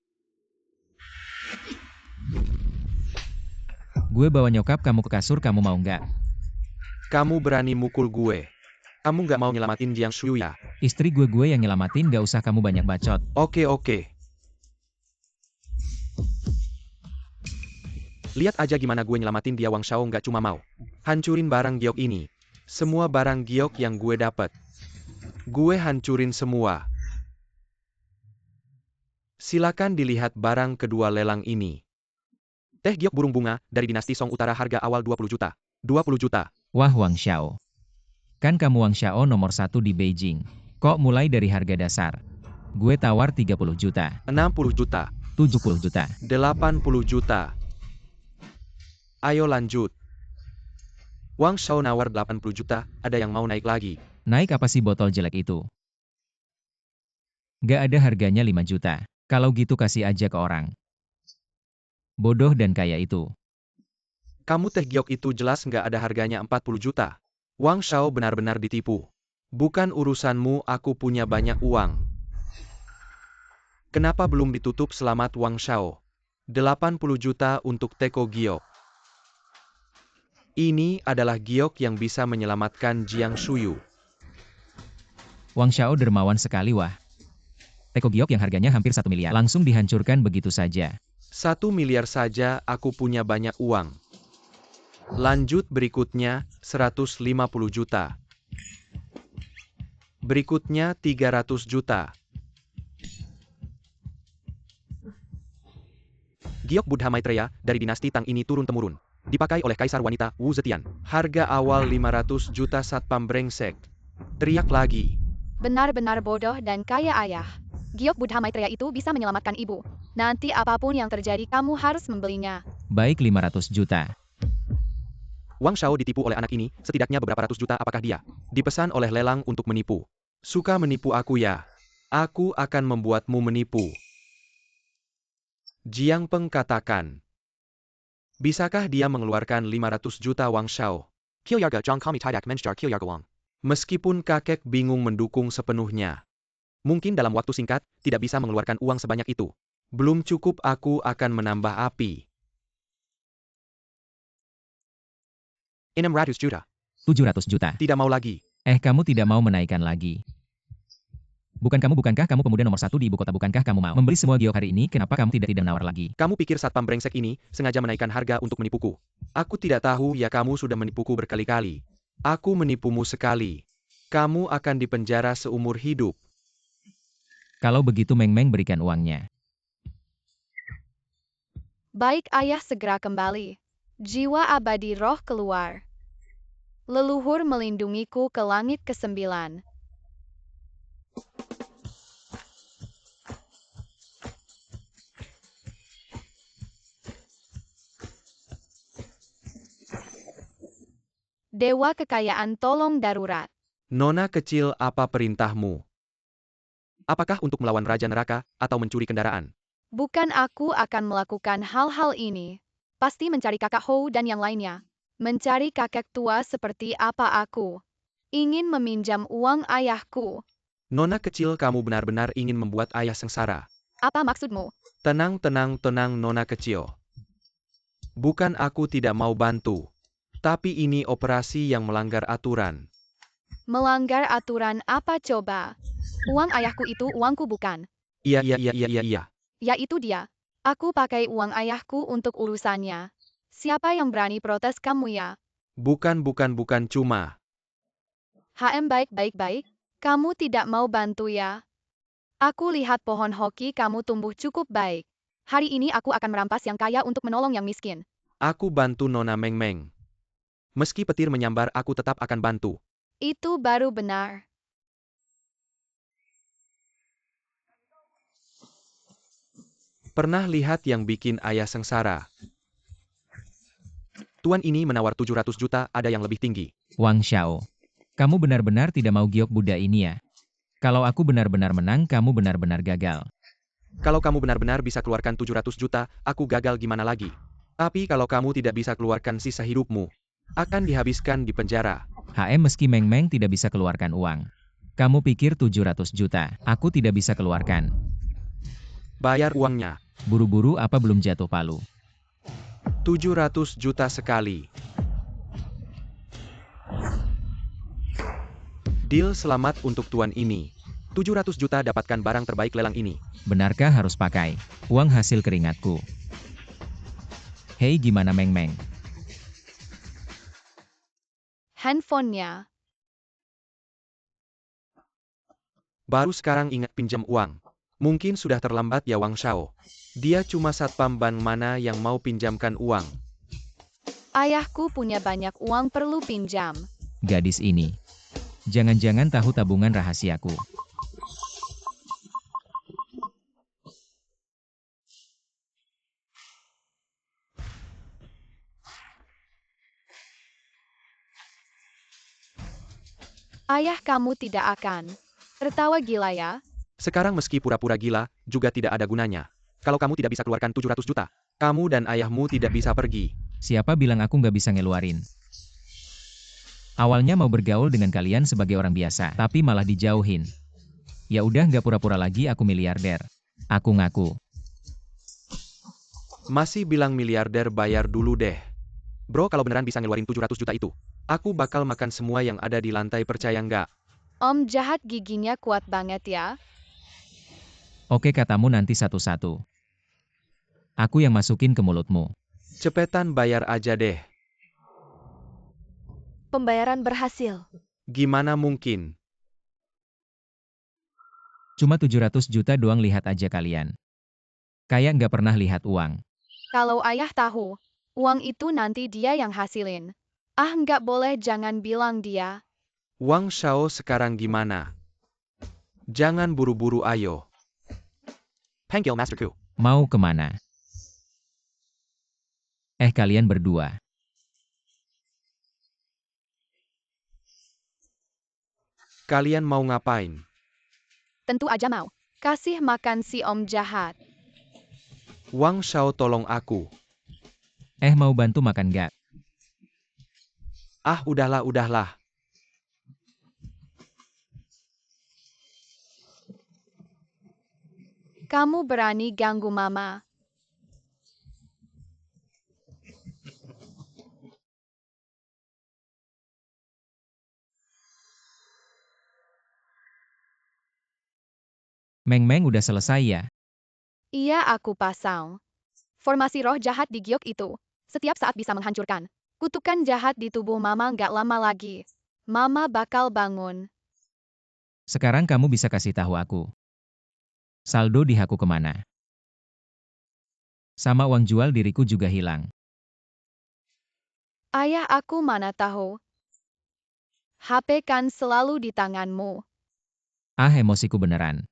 Gue bawa nyokap kamu ke kasur, kamu mau nggak? Kamu berani mukul gue? Kamu nggak mau nyelamatin Jiang Shuyu ya? Istri gue yang nyelamatin, nggak usah kamu banyak bacot. Oke. Lihat aja gimana gue nyelamatin dia. Wang Shao nggak cuma mau hancurin barang giok ini. Semua barang giok yang gue dapat, gue hancurin semua. Silakan dilihat barang kedua lelang ini. Teh giok burung bunga dari dinasti Song Utara, harga awal 20 juta. 20 juta. Wah Wang Xiao. Kan kamu Wang Xiao nomor 1 di Beijing. Kok mulai dari harga dasar? Gue tawar 30 juta. 60 juta. 70 juta. 80 juta. Ayo lanjut. Wang Shao nawar 80 juta, ada yang mau naik lagi? Naik apa sih botol jelek itu? Gak ada harganya 5 juta. Kalau gitu kasih aja ke orang. Bodoh dan kaya itu. Kamu teh giok itu jelas nggak ada harganya 40 juta. Wang Shao benar-benar ditipu. Bukan urusanmu, aku punya banyak uang. Kenapa belum ditutup? Selamat Wang Shao. 80 juta untuk teko giok. Ini adalah giok yang bisa menyelamatkan Jiang Shuyu. Wang Xiao dermawan sekali wah. Teko giok yang harganya hampir 1 miliar. Langsung dihancurkan begitu saja. 1 miliar saja, aku punya banyak uang. Lanjut berikutnya, 150 juta. Berikutnya 300 juta. Giok Buddha Maitreya dari dinasti Tang ini turun-temurun. Dipakai oleh Kaisar Wanita Wu Zetian. Harga awal 500 juta. Satpam brengsek. Teriak lagi. Benar-benar bodoh dan kaya ayah. Giok Buddha Maitreya itu bisa menyelamatkan ibu. Nanti apapun yang terjadi kamu harus membelinya. Baik 500 juta. Wang Shao ditipu oleh anak ini, setidaknya beberapa ratus juta. Apakah dia dipesan oleh lelang untuk menipu? Suka menipu aku ya? Aku akan membuatmu menipu. Jiang Peng katakan. Bisakah dia mengeluarkan 500 juta? Wang Shao. Kilyarga Jong Kami Tidak Menjar Kilyarga Wang. Meskipun kakek bingung mendukung sepenuhnya. Mungkin dalam waktu singkat, tidak bisa mengeluarkan uang sebanyak itu. Belum cukup, aku akan menambah api. 600 juta. 700 juta. Tidak mau lagi. Kamu tidak mau menaikkan lagi. Bukankah kamu pemuda nomor 1 di ibu kota? Bukankah kamu mau membeli semua giok hari ini? Kenapa kamu tidak menawar lagi? Kamu pikir satpam brengsek ini sengaja menaikkan harga untuk menipuku? Aku tidak tahu ya, kamu sudah menipuku berkali-kali. Aku menipumu sekali. Kamu akan dipenjara seumur hidup. Kalau begitu Meng Meng berikan uangnya. Baik ayah, segera kembali. Jiwa abadi roh keluar. Leluhur melindungiku ke langit ke-9. Dewa kekayaan tolong darurat. Nona kecil, apa perintahmu? Apakah untuk melawan Raja Neraka, atau mencuri kendaraan? Bukan, aku akan melakukan hal-hal ini. Pasti mencari kakak Hou dan yang lainnya. Mencari kakek tua seperti apa aku. Ingin meminjam uang ayahku. Nona kecil, kamu benar-benar ingin membuat ayah sengsara. Apa maksudmu? Tenang, Nona kecil. Bukan aku tidak mau bantu. Tapi ini operasi yang melanggar aturan. Melanggar aturan apa coba? Uang ayahku itu uangku bukan? Iya. Ya itu dia. Aku pakai uang ayahku untuk urusannya. Siapa yang berani protes kamu ya? Bukan cuma. Baik. Kamu tidak mau bantu ya? Aku lihat pohon hoki kamu tumbuh cukup baik. Hari ini aku akan merampas yang kaya untuk menolong yang miskin. Aku bantu Nona Meng Meng. Meski petir menyambar, aku tetap akan bantu. Itu baru benar. Pernah lihat yang bikin ayah sengsara? Tuan ini menawar 700 juta, ada yang lebih tinggi. Wang Xiao. Kamu benar-benar tidak mau giok Buddha ini ya? Kalau aku benar-benar menang, kamu benar-benar gagal. Kalau kamu benar-benar bisa keluarkan 700 juta, aku gagal gimana lagi? Tapi kalau kamu tidak bisa keluarkan, sisa hidupmu akan dihabiskan di penjara. Meski Meng Meng tidak bisa keluarkan uang. Kamu pikir 700 juta, aku tidak bisa keluarkan. Bayar uangnya. Buru-buru apa belum jatuh palu? 700 juta sekali. Deal, selamat untuk tuan ini. 700 juta, dapatkan barang terbaik lelang ini. Benarkah harus pakai uang hasil keringatku? Hei, gimana Meng Meng? Handphonenya. Baru sekarang ingat pinjam uang. Mungkin sudah terlambat ya Wang Shao. Dia cuma satpam bank mana yang mau pinjamkan uang. Ayahku punya banyak uang perlu pinjam. Gadis ini. Jangan-jangan tahu tabungan rahasiaku. Ayah kamu tidak akan tertawa gila ya. Sekarang meski pura-pura gila, juga tidak ada gunanya. Kalau kamu tidak bisa keluarkan 700 juta, kamu dan ayahmu tidak bisa pergi. Siapa bilang aku nggak bisa ngeluarin? Awalnya mau bergaul dengan kalian sebagai orang biasa, tapi malah dijauhin. Ya udah nggak pura-pura lagi aku miliarder. Aku ngaku. Masih bilang miliarder, bayar dulu deh. Bro, kalau beneran bisa ngeluarin 700 juta itu, aku bakal makan semua yang ada di lantai, percaya nggak? Om jahat giginya kuat banget ya. Oke, katamu nanti satu-satu. Aku yang masukin ke mulutmu. Cepetan bayar aja deh. Pembayaran berhasil. Gimana mungkin? Cuma 700 juta doang, lihat aja kalian. Kayak nggak pernah lihat uang. Kalau ayah tahu, uang itu nanti dia yang hasilin. Ah, nggak boleh, jangan bilang dia. Wang Shao sekarang gimana? Jangan buru-buru, ayo. Panggil Masterku. Mau kemana? Kalian berdua. Kalian mau ngapain? Tentu aja mau. Kasih makan si om jahat. Wang Shao, tolong aku. Mau bantu makan nggak? Ah, udahlah. Kamu berani ganggu mama. Meng Meng udah selesai ya? Iya, aku pasang. Formasi roh jahat di giok itu. Setiap saat bisa menghancurkan. Kutukan jahat di tubuh mama nggak lama lagi. Mama bakal bangun. Sekarang kamu bisa kasih tahu aku. Saldo di aku kemana? Sama uang jual diriku juga hilang. Ayah, aku mana tahu. HP kan selalu di tanganmu. Emosiku beneran.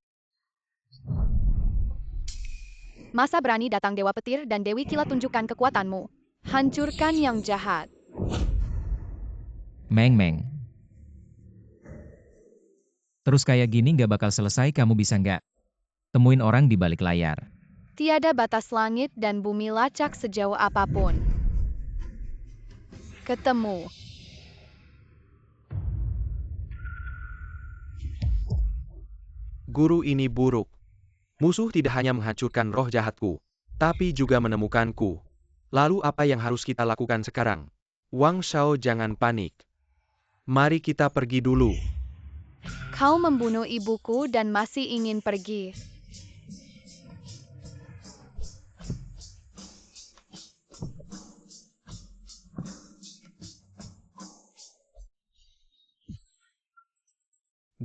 Masa berani datang Dewa Petir dan Dewi Kilat, tunjukkan kekuatanmu. Hancurkan yang jahat. Meng Meng. Terus kayak gini nggak bakal selesai, kamu bisa nggak? Temuin orang di balik layar. Tiada batas langit dan bumi, lacak sejauh apapun. Ketemu. Guru ini buruk. Musuh tidak hanya menghancurkan roh jahatku, tapi juga menemukanku. Lalu apa yang harus kita lakukan sekarang? Wang Shao, jangan panik. Mari kita pergi dulu. Kau membunuh ibuku dan masih ingin pergi.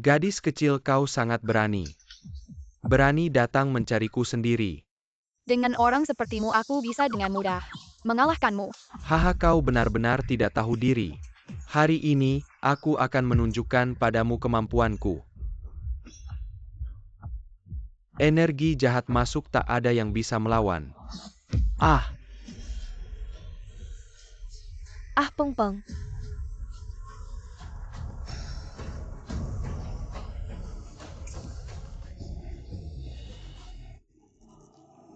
Gadis kecil, kau sangat berani. Berani datang mencariku sendiri. Dengan orang sepertimu aku bisa dengan mudah mengalahkanmu. Haha, kau benar-benar tidak tahu diri. Hari ini, aku akan menunjukkan padamu kemampuanku. Energi jahat masuk, tak ada yang bisa melawan. Ah, Peng Peng.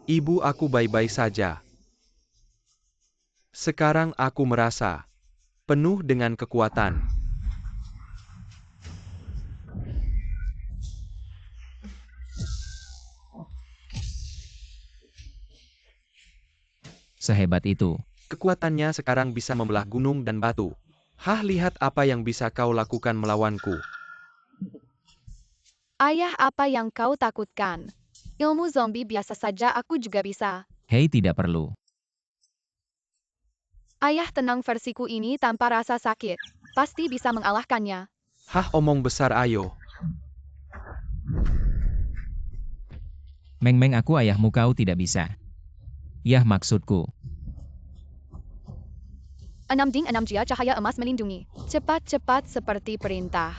ibu, aku baik-baik saja. Sekarang aku merasa penuh dengan kekuatan. Sehebat itu. Kekuatannya sekarang bisa membelah gunung dan batu. Hah, lihat apa yang bisa kau lakukan melawanku. Ayah, apa yang kau takutkan? Ilmu zombie biasa saja aku juga bisa. Hei, tidak perlu. Ayah tenang, versiku ini tanpa rasa sakit. Pasti bisa mengalahkannya. Hah, omong besar ayo. Meng-meng, aku ayahmu, kau tidak bisa. Yah, maksudku. 6 jia cahaya emas melindungi. Cepat-cepat seperti perintah.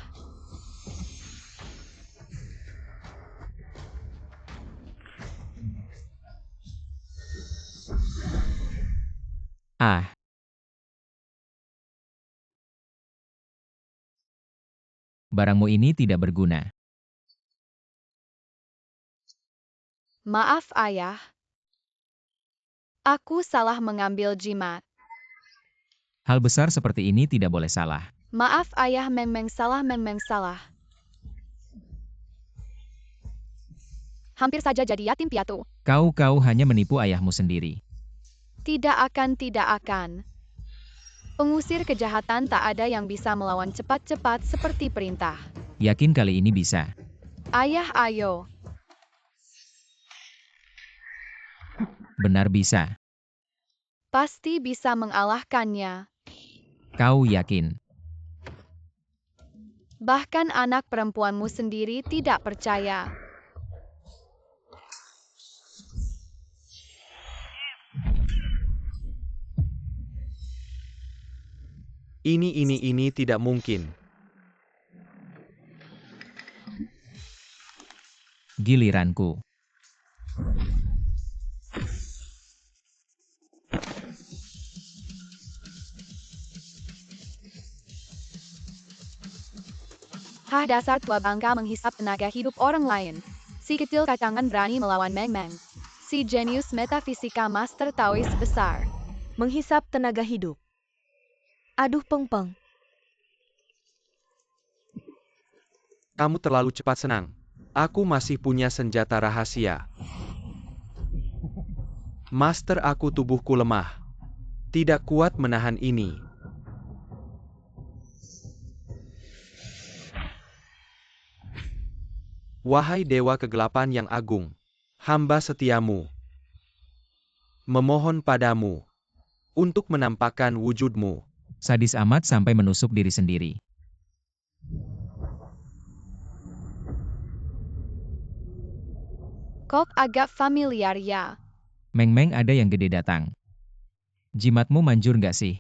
Ah, barangmu ini tidak berguna. Maaf ayah. Aku salah mengambil jimat. Hal besar seperti ini tidak boleh salah. Maaf ayah, Meng-meng salah, Meng-meng salah. Hampir saja jadi yatim piatu. Kau hanya menipu ayahmu sendiri. Tidak akan. Pengusir kejahatan tak ada yang bisa melawan cepat-cepat seperti perintah. Yakin kali ini bisa. Ayah, ayo. Benar bisa. Pasti bisa mengalahkannya. Kau yakin? Bahkan anak perempuanmu sendiri tidak percaya. Ini tidak mungkin. Giliranku. Hah, dasar tua bangka menghisap tenaga hidup orang lain. Si kecil kacangan berani melawan Meng-meng. Si jenius metafisika master Taois besar. Menghisap tenaga hidup. Aduh, Peng-peng. Kamu terlalu cepat senang. Aku masih punya senjata rahasia. Master, aku tubuhku lemah. Tidak kuat menahan ini. Wahai Dewa Kegelapan yang agung, hamba setiamu memohon padamu untuk menampakkan wujudmu. Sadis amat sampai menusuk diri sendiri. Kok agak familiar ya? Meng-meng, ada yang gede datang. Jimatmu manjur nggak sih?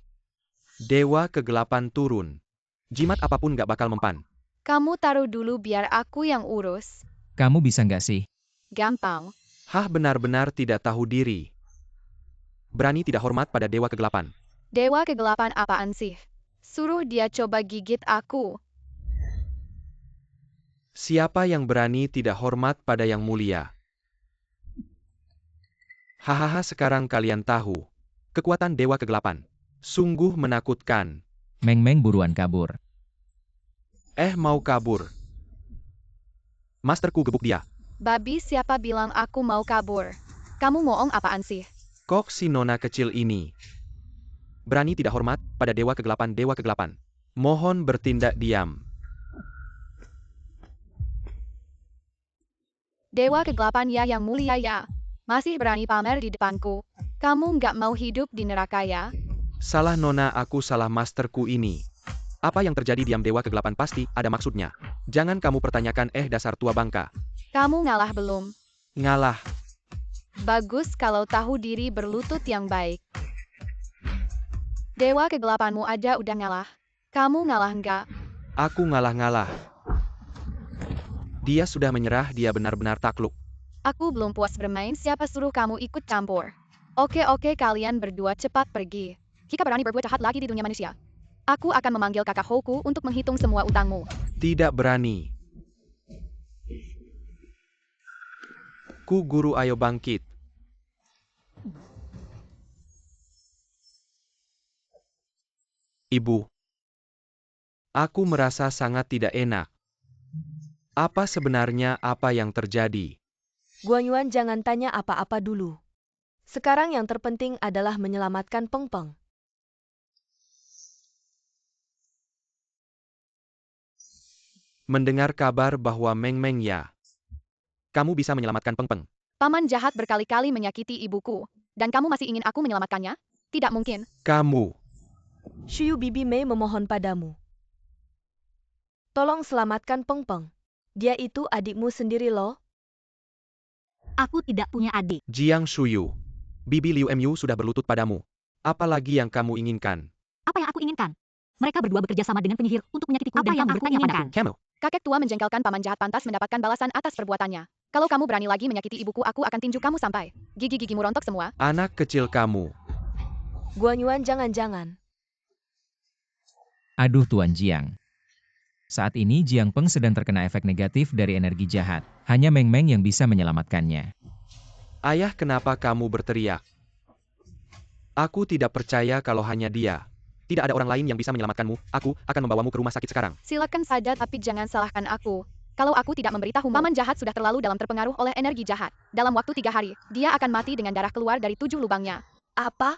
Dewa Kegelapan turun. Jimat apapun gak bakal mempan. Kamu taruh dulu biar aku yang urus. Kamu bisa nggak sih? Gampang. Hah, benar-benar tidak tahu diri. Berani tidak hormat pada Dewa Kegelapan. Dewa Kegelapan apaan sih? Suruh dia coba gigit aku. Siapa yang berani tidak hormat pada yang mulia? Hahaha, sekarang kalian tahu. Kekuatan Dewa Kegelapan. Sungguh menakutkan. Meng-meng buruan kabur. Mau kabur. Masterku gebuk dia. Babi, siapa bilang aku mau kabur? Kamu ngomong apaan sih? Kok si nona kecil ini berani tidak hormat pada Dewa Kegelapan? Dewa Kegelapan, mohon bertindak diam. Dewa Kegelapan ya, yang mulia ya. Masih berani pamer di depanku. Kamu nggak mau hidup di neraka ya? Salah nona, aku salah masterku ini. Apa yang terjadi? Diam, Dewa Kegelapan pasti ada maksudnya. Jangan kamu pertanyakan, dasar tua bangka. Kamu ngalah belum? Ngalah. Bagus kalau tahu diri, berlutut yang baik. Dewa Kegelapanmu aja udah ngalah. Kamu ngalah nggak? Aku ngalah-ngalah. Dia sudah menyerah, dia benar-benar takluk. Aku belum puas bermain, siapa suruh kamu ikut campur? Oke, kalian berdua cepat pergi. Jika berani berbuat jahat lagi di dunia manusia, aku akan memanggil kakak Hoku untuk menghitung semua utangmu. Tidak berani. Ku Guru, ayo bangkit. Ibu. Aku merasa sangat tidak enak. Apa sebenarnya apa yang terjadi? Guanyuan, jangan tanya apa-apa dulu. Sekarang yang terpenting adalah menyelamatkan Peng-peng. Mendengar kabar bahwa Meng-meng ya. Kamu bisa menyelamatkan Peng-peng. Paman jahat berkali-kali menyakiti ibuku, dan kamu masih ingin aku menyelamatkannya? Tidak mungkin. Kamu. Shuyu Bibi Mei memohon padamu. Tolong selamatkan Peng Peng. Dia itu adikmu sendiri loh. Aku tidak punya adik. Jiang Shuyu. Bibi Liu Mu sudah berlutut padamu. Apalagi yang kamu inginkan? Apa yang aku inginkan? Mereka berdua bekerja sama dengan penyihir untuk menyakitiku dan kamu bertanya padaku. Kamu. Kakek tua menjengkelkan paman jahat pantas mendapatkan balasan atas perbuatannya. Kalau kamu berani lagi menyakiti ibuku, aku akan tinju kamu sampai gigi-gigimu rontok semua. Anak kecil kamu. Guan Yuan jangan-jangan. Aduh Tuan Jiang. Saat ini Jiang Peng sedang terkena efek negatif dari energi jahat. Hanya Meng Meng yang bisa menyelamatkannya. Ayah, kenapa kamu berteriak? Aku tidak percaya kalau hanya dia. Tidak ada orang lain yang bisa menyelamatkanmu. Aku akan membawamu ke rumah sakit sekarang. Silakan saja, tapi jangan salahkan aku. Kalau aku tidak memberitahu, paman jahat sudah terlalu dalam terpengaruh oleh energi jahat. Dalam waktu 3 hari, dia akan mati dengan darah keluar dari 7 lubangnya. Apa?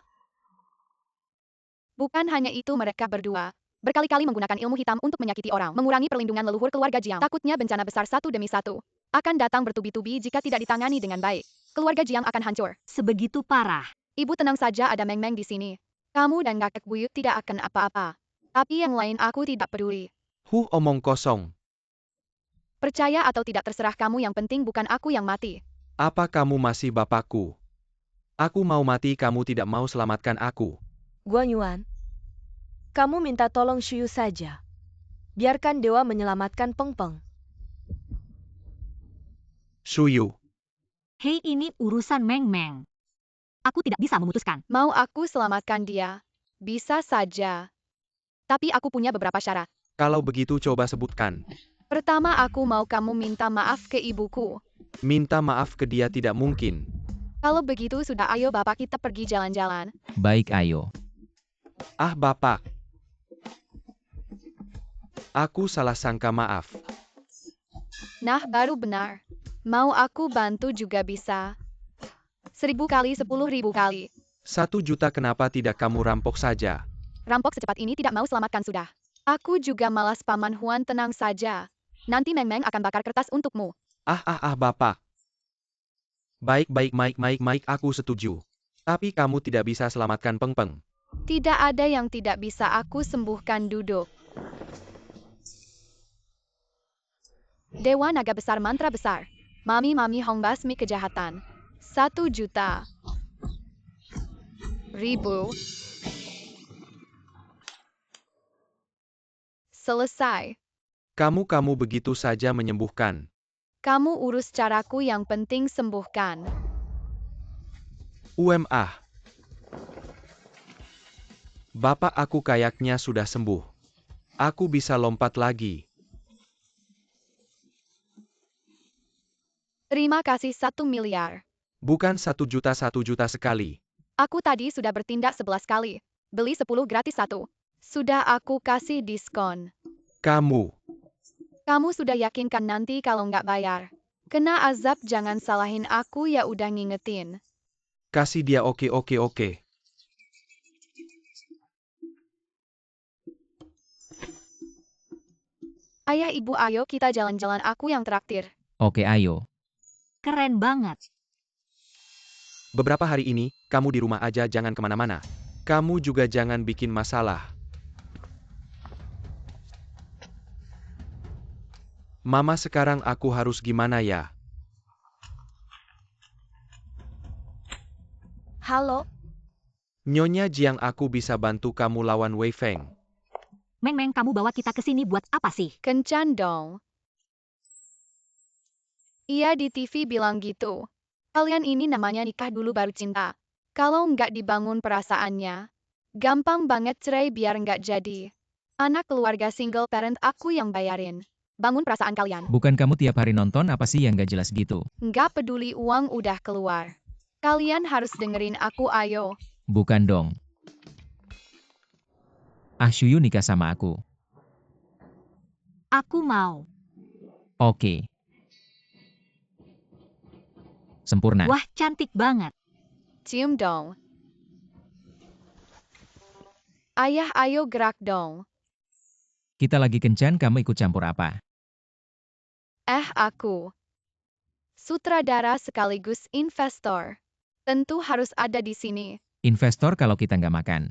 Bukan hanya itu, mereka berdua berkali-kali menggunakan ilmu hitam untuk menyakiti orang, mengurangi perlindungan leluhur keluarga Jiang. Takutnya bencana besar satu demi satu akan datang bertubi-tubi jika tidak ditangani dengan baik. Keluarga Jiang akan hancur. Sebegitu parah. Ibu tenang saja, ada Meng Meng di sini. Kamu dan kakek buyut tidak akan apa-apa. Tapi yang lain aku tidak peduli. Omong kosong. Percaya atau tidak terserah kamu, yang penting bukan aku yang mati. Apa kamu masih bapakku? Aku mau mati, kamu tidak mau selamatkan aku. Guan Yuan. Kamu minta tolong Shuyu saja. Biarkan dewa menyelamatkan Peng Peng. Shuyu. Hei, ini urusan Meng Meng. Aku tidak bisa memutuskan. Mau aku selamatkan dia? Bisa saja. Tapi aku punya beberapa syarat. Kalau begitu coba sebutkan. Pertama, aku mau kamu minta maaf ke ibuku. Minta maaf ke dia tidak mungkin. Kalau begitu sudah, ayo bapak kita pergi jalan-jalan. Baik, ayo. Ah bapak. Aku salah sangka, maaf. Nah, baru benar. Mau aku bantu juga bisa. 1000 kali 10.000 kali. 1 juta, kenapa tidak kamu rampok saja? Rampok secepat ini tidak mau selamatkan sudah. Aku juga malas, Paman Huan, tenang saja. Nanti Meng Meng akan bakar kertas untukmu. Bapak. Baik, aku setuju. Tapi kamu tidak bisa selamatkan Peng Peng. Tidak ada yang tidak bisa aku sembuhkan, duduk. Dewa naga besar, mantra besar. Mami Hong basmi kejahatan. 1 juta. 1000. Selesai. Kamu begitu saja menyembuhkan. Kamu urus caraku, yang penting sembuhkan. Bapak, aku kayaknya sudah sembuh. Aku bisa lompat lagi. Terima kasih 1 miliar. Bukan 1 juta, 1 juta sekali. Aku tadi sudah bertindak 11 kali. Beli 10 gratis 1. Sudah aku kasih diskon. Kamu sudah yakin kan nanti kalau nggak bayar? Kena azab, jangan salahin aku ya, udah ngingetin. Kasih dia, oke. Ayah, ibu, ayo kita jalan-jalan, aku yang traktir. Oke, ayo. Keren banget. Beberapa hari ini, kamu di rumah aja, jangan kemana-mana. Kamu juga jangan bikin masalah. Mama, sekarang aku harus gimana ya? Halo, Nyonya Jiang, aku bisa bantu kamu lawan Wei Feng. Meng Meng, kamu bawa kita ke sini buat apa sih? Kencan dong. Iya, di TV bilang gitu. Kalian ini namanya nikah dulu baru cinta. Kalau nggak dibangun perasaannya, gampang banget cerai biar nggak jadi. Anak keluarga single parent, aku yang bayarin. Bangun perasaan kalian. Bukan kamu tiap hari nonton, apa sih yang gak jelas gitu? Nggak peduli, uang udah keluar. Kalian harus dengerin aku, ayo. Bukan dong. Shuyu nikah sama aku. Aku mau. Oke. Sempurna. Wah, cantik banget. Cium dong. Ayah, ayo gerak dong. Kita lagi kencan, kamu ikut campur apa? Aku sutradara sekaligus investor. Tentu harus ada di sini. Investor kalau kita nggak makan.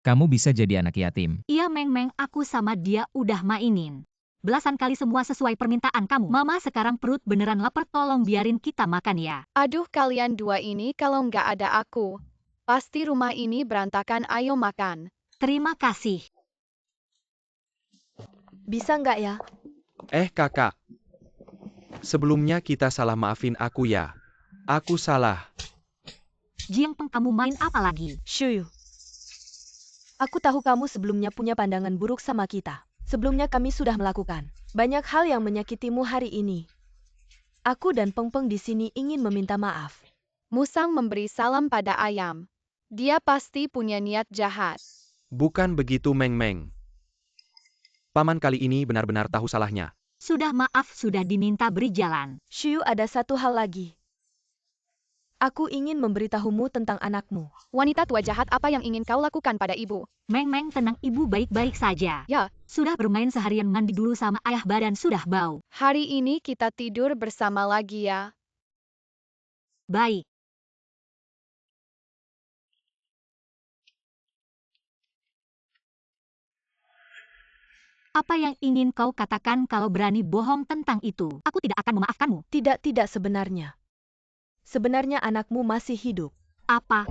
Kamu bisa jadi anak yatim. Iya Meng, aku sama dia udah mainin. Belasan kali semua sesuai permintaan kamu. Mama sekarang perut beneran lapar, tolong biarin kita makan ya. Aduh kalian dua ini kalau nggak ada aku. Pasti rumah ini berantakan, ayo makan. Terima kasih. Bisa nggak ya? Kakak. Sebelumnya kita salah, maafin aku ya. Aku salah. Jiang Peng, kamu main apa lagi? Shuyu. Aku tahu kamu sebelumnya punya pandangan buruk sama kita. Sebelumnya kami sudah melakukan banyak hal yang menyakitimu hari ini. Aku dan Peng Peng di sini ingin meminta maaf. Musang memberi salam pada ayam. Dia pasti punya niat jahat. Bukan begitu Meng Meng. Paman kali ini benar-benar tahu salahnya. Sudah maaf, sudah diminta beri jalan. Shuyu, ada satu hal lagi. Aku ingin memberitahumu tentang anakmu. Wanita tua jahat, apa yang ingin kau lakukan pada ibu? Meng, tenang, ibu baik-baik saja. Ya. Sudah bermain seharian, mandi dulu sama ayah, badan sudah bau. Hari ini kita tidur bersama lagi ya. Baik. Apa yang ingin kau katakan? Kalau berani bohong tentang itu, aku tidak akan memaafkanmu. Tidak sebenarnya. Sebenarnya anakmu masih hidup. Apa?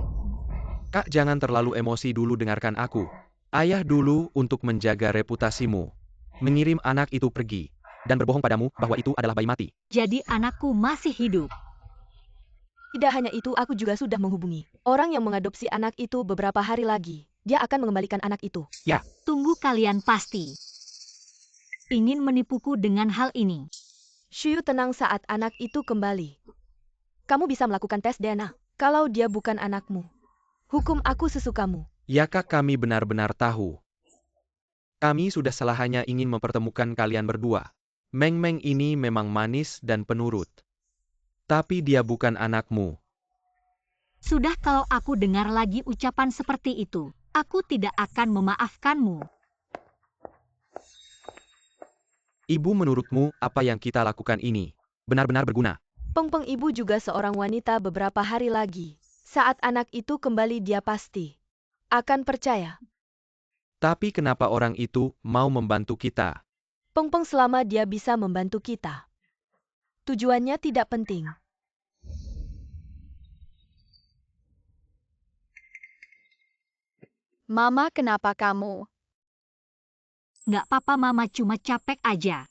Kak, jangan terlalu emosi dulu, dengarkan aku. Ayah dulu untuk menjaga reputasimu. Mengirim anak itu pergi. Dan berbohong padamu bahwa itu adalah bayi mati. Jadi anakku masih hidup. Tidak hanya itu, aku juga sudah menghubungi orang yang mengadopsi anak itu beberapa hari lagi. Dia akan mengembalikan anak itu. Ya. Tunggu, kalian pasti ingin menipuku dengan hal ini. Shuyu, tenang saat anak itu kembali. Kamu bisa melakukan tes DNA. Kalau dia bukan anakmu, hukum aku sesukamu. Ya Kak, kami benar-benar tahu. Kami sudah salah, hanya ingin mempertemukan kalian berdua. Meng Meng ini memang manis dan penurut. Tapi dia bukan anakmu. Sudah, kalau aku dengar lagi ucapan seperti itu, aku tidak akan memaafkanmu. Ibu, menurutmu apa yang kita lakukan ini benar-benar berguna? Peng Peng, ibu juga seorang wanita beberapa hari lagi. Saat anak itu kembali, dia pasti akan percaya. Tapi kenapa orang itu mau membantu kita? Peng Peng, selama dia bisa membantu kita, tujuannya tidak penting. Mama, kenapa kamu? Nggak apa-apa, Mama cuma capek aja.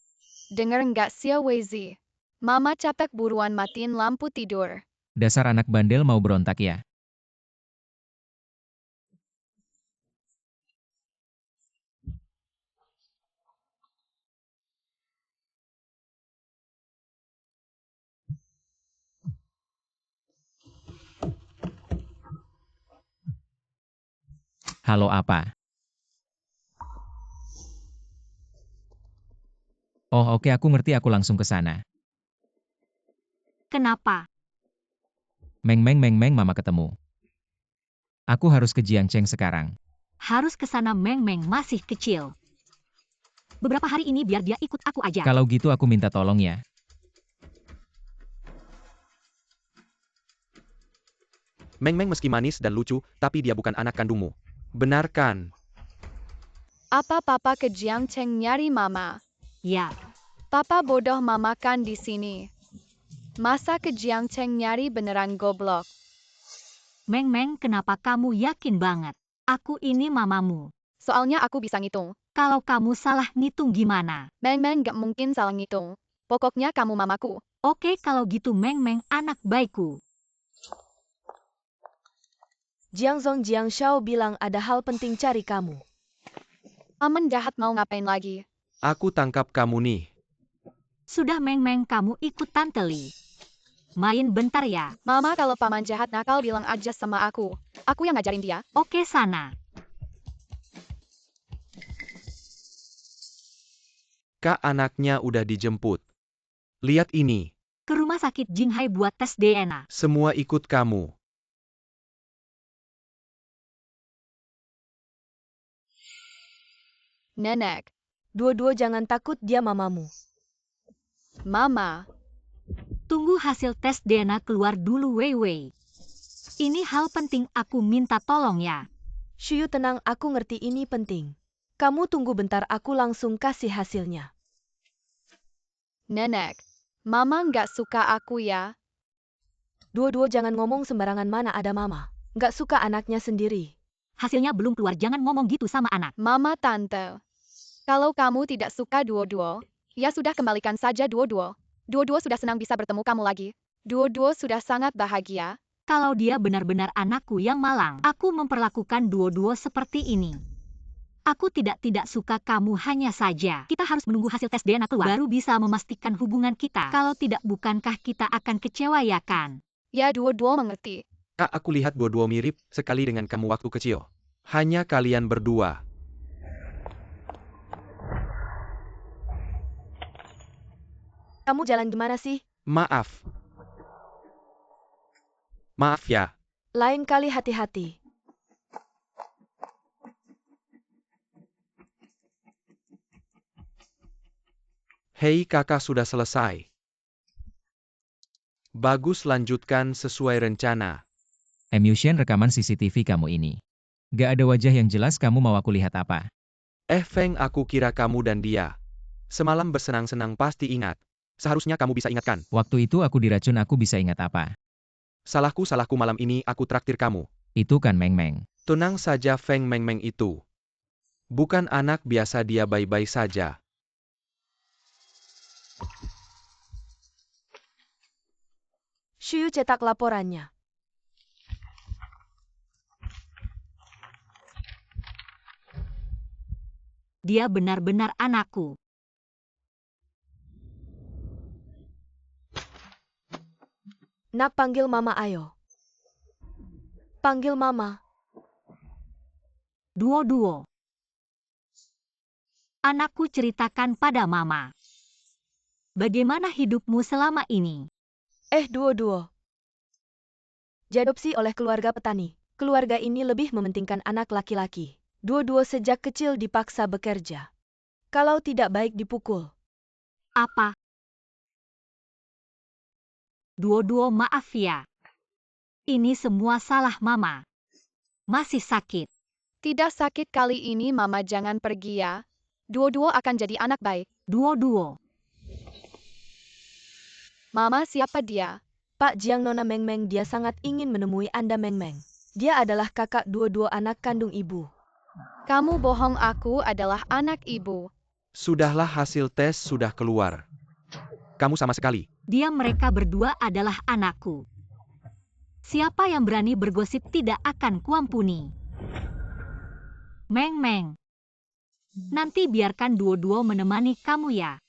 Dengar nggak, Xia Weizi? Mama capek, buruan matiin lampu tidur. Dasar anak bandel mau berontak ya. Halo, apa? Oh oke, aku ngerti, aku langsung ke sana. Kenapa? Meng, Mama ketemu. Aku harus ke Jiangcheng sekarang. Harus ke sana? Meng masih kecil. Beberapa hari ini biar dia ikut aku aja. Kalau gitu aku minta tolong ya. Meng Meng meski manis dan lucu, tapi dia bukan anak kandungmu. Benar kan? Apa papa ke Jiangcheng nyari mama? Ya. Papa bodoh, mama kan di sini. Masa ke Jiangcheng nyari, beneran goblok. Meng, kenapa kamu yakin banget? Aku ini mamamu. Soalnya aku bisa ngitung. Kalau kamu salah ngitung gimana? Meng gak mungkin salah ngitung. Pokoknya kamu mamaku. Oke, kalau gitu Meng anak baikku. Jiangzong Jiangshao bilang ada hal penting cari kamu. Paman jahat mau ngapain lagi? Aku tangkap kamu nih. Sudah Meng, kamu ikut Tante Li. Main bentar ya. Mama, kalau paman jahat nakal bilang aja sama aku. Aku yang ngajarin dia. Oke, sana. Kak, anaknya udah dijemput. Lihat ini. Ke rumah sakit Jinghai buat tes DNA. Semua ikut kamu. Nenek. Dua-dua jangan takut, dia mamamu. Mama. Tunggu hasil tes DNA keluar dulu, Wei. Ini hal penting, aku minta tolong ya. Shuyu tenang, aku ngerti ini penting. Kamu tunggu bentar, aku langsung kasih hasilnya. Nenek, Mama nggak suka aku ya. Dua-dua jangan ngomong sembarangan, mana ada Mama. Nggak suka anaknya sendiri. Hasilnya belum keluar, jangan ngomong gitu sama anak. Mama Tante. Kalau kamu tidak suka Duo-Duo, ya sudah kembalikan saja Duo-Duo. Duo-Duo sudah senang bisa bertemu kamu lagi. Duo-Duo sudah sangat bahagia. Kalau dia benar-benar anakku yang malang, aku memperlakukan Duo-Duo seperti ini. Aku tidak suka kamu, hanya saja kita harus menunggu hasil tes DNA keluar baru bisa memastikan hubungan kita. Kalau tidak, bukankah kita akan kecewa ya kan? Ya, Duo-Duo mengerti. Kak, aku lihat dua-dua mirip sekali dengan kamu waktu kecil. Hanya kalian berdua. Kamu jalan gimana sih? Maaf. Maaf ya. Lain kali hati-hati. Hei kakak, sudah selesai. Bagus, lanjutkan sesuai rencana. Emushen, rekaman CCTV kamu ini. Gak ada wajah yang jelas, kamu mau aku lihat apa? Feng, aku kira kamu dan dia semalam bersenang-senang, pasti ingat. Seharusnya kamu bisa ingatkan. Waktu itu aku diracun, aku bisa ingat apa? Salahku, malam ini aku traktir kamu. Itu kan Meng Meng. Tenang saja, Feng, Meng Meng itu bukan anak biasa, dia baik-baik saja. Shuyu cetak laporannya. Dia benar-benar anakku. Nak, panggil Mama, ayo. Panggil Mama. Duo-Duo. Anakku, ceritakan pada Mama. Bagaimana hidupmu selama ini? Duo-Duo. Diadopsi oleh keluarga petani. Keluarga ini lebih mementingkan anak laki-laki. Duo-Duo sejak kecil dipaksa bekerja. Kalau tidak baik dipukul. Apa? Duo-Duo, maaf ya. Ini semua salah Mama. Masih sakit. Tidak sakit kali ini, Mama, jangan pergi ya. Duo-Duo akan jadi anak baik. Duo-Duo. Mama, siapa dia? Pak Jiang, Nona Meng Meng, dia sangat ingin menemui Anda, Meng Meng. Dia adalah kakak Duo-Duo, anak kandung ibu. Kamu bohong, aku adalah anak ibu. Sudahlah, hasil tes sudah keluar. Kamu sama sekali. Mereka berdua adalah anakku. Siapa yang berani bergosip tidak akan kuampuni. Meng Meng. Nanti biarkan Duo-Duo menemani kamu ya.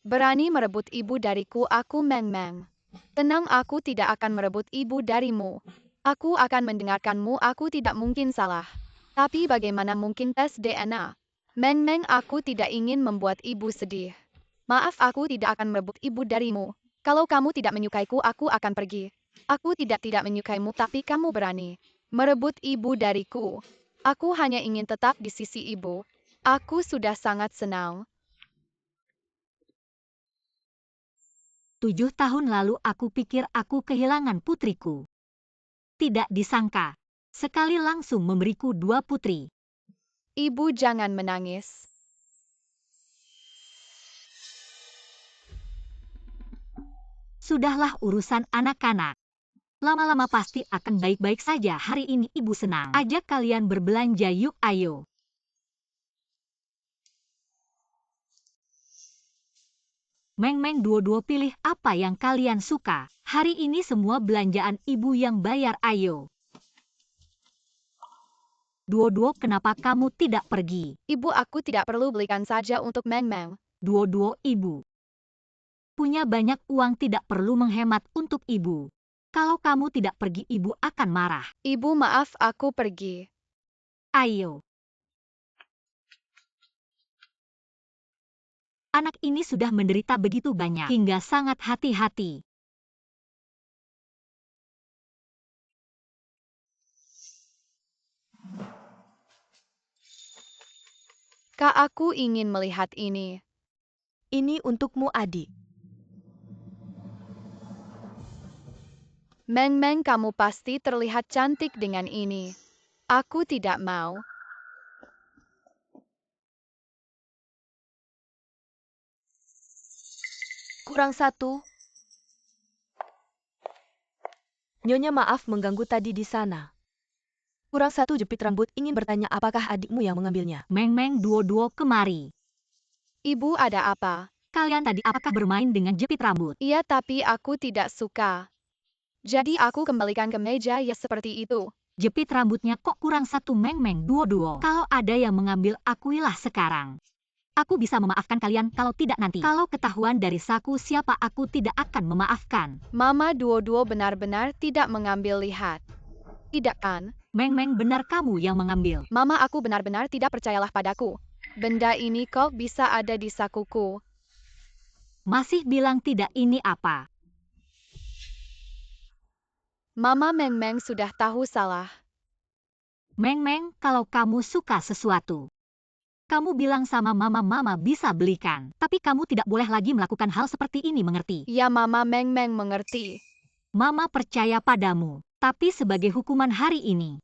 Berani merebut ibu dariku, aku Meng Meng. Tenang, aku tidak akan merebut ibu darimu. Aku akan mendengarkanmu, aku tidak mungkin salah. Tapi bagaimana mungkin tes DNA? Meng Meng, aku tidak ingin membuat ibu sedih. Maaf, aku tidak akan merebut ibu darimu. Kalau kamu tidak menyukaiku, aku akan pergi. Aku tidak menyukaimu, tapi kamu berani merebut ibu dariku. Aku hanya ingin tetap di sisi ibu. Aku sudah sangat senang. 7 tahun lalu aku pikir aku kehilangan putriku. Tidak disangka, sekali langsung memberiku 2 putri. Ibu, jangan menangis. Sudahlah, urusan anak-anak. Lama-lama pasti akan baik-baik saja. Hari ini ibu senang. Ajak kalian berbelanja yuk, ayo. Meng Meng, Duo-Duo, pilih apa yang kalian suka. Hari ini semua belanjaan ibu yang bayar, ayo. Duo-Duo, kenapa kamu tidak pergi? Ibu, aku tidak perlu belikan saja untuk Meng Meng. Duo-Duo, ibu punya banyak uang, tidak perlu menghemat untuk ibu. Kalau kamu tidak pergi, ibu akan marah. Ibu, maaf, aku pergi. Ayo. Anak ini sudah menderita begitu banyak hingga sangat hati-hati. Kak, aku ingin melihat ini. Ini untukmu, adik. Meng Meng, kamu pasti terlihat cantik dengan ini. Aku tidak mau. Kurang satu. Nyonya, maaf mengganggu tadi di sana. Kurang satu jepit rambut, ingin bertanya apakah adikmu yang mengambilnya? Meng Meng, duo-duo kemari. Ibu, ada apa? Kalian tadi apakah bermain dengan jepit rambut? Iya, tapi aku tidak suka. Jadi aku kembalikan ke meja ya seperti itu. Jepit rambutnya kok kurang satu, Meng Meng, duo-duo. Kalau ada yang mengambil, akuilah sekarang. Aku bisa memaafkan kalian, kalau tidak nanti. Kalau ketahuan dari saku siapa, aku tidak akan memaafkan. Mama, duo-duo benar-benar tidak mengambil, lihat. Tidak kan? Meng Meng, benar kamu yang mengambil. Mama, aku benar-benar tidak percayalah padaku. Benda ini kok bisa ada di sakuku. Masih bilang tidak, ini apa? Mama, Meng Meng sudah tahu salah. Meng Meng, kalau kamu suka sesuatu, kamu bilang sama mama, mama bisa belikan. Tapi kamu tidak boleh lagi melakukan hal seperti ini, mengerti? Ya, Mama, Meng Meng mengerti. Mama percaya padamu. Tapi sebagai hukuman hari ini,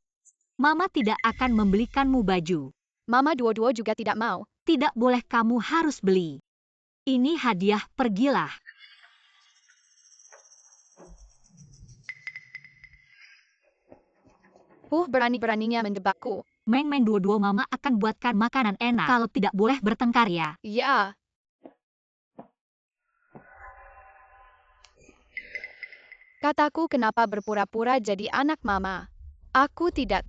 mama tidak akan membelikanmu baju. Mama, duo-duo juga tidak mau. Tidak boleh, kamu harus beli. Ini hadiah, pergilah. Berani-beraninya menjebakku. Meng Meng, duo-duo mama akan buatkan makanan enak. Kalau tidak boleh bertengkar ya. Ya. Kataku, kenapa berpura-pura jadi anak mama? Aku tidak.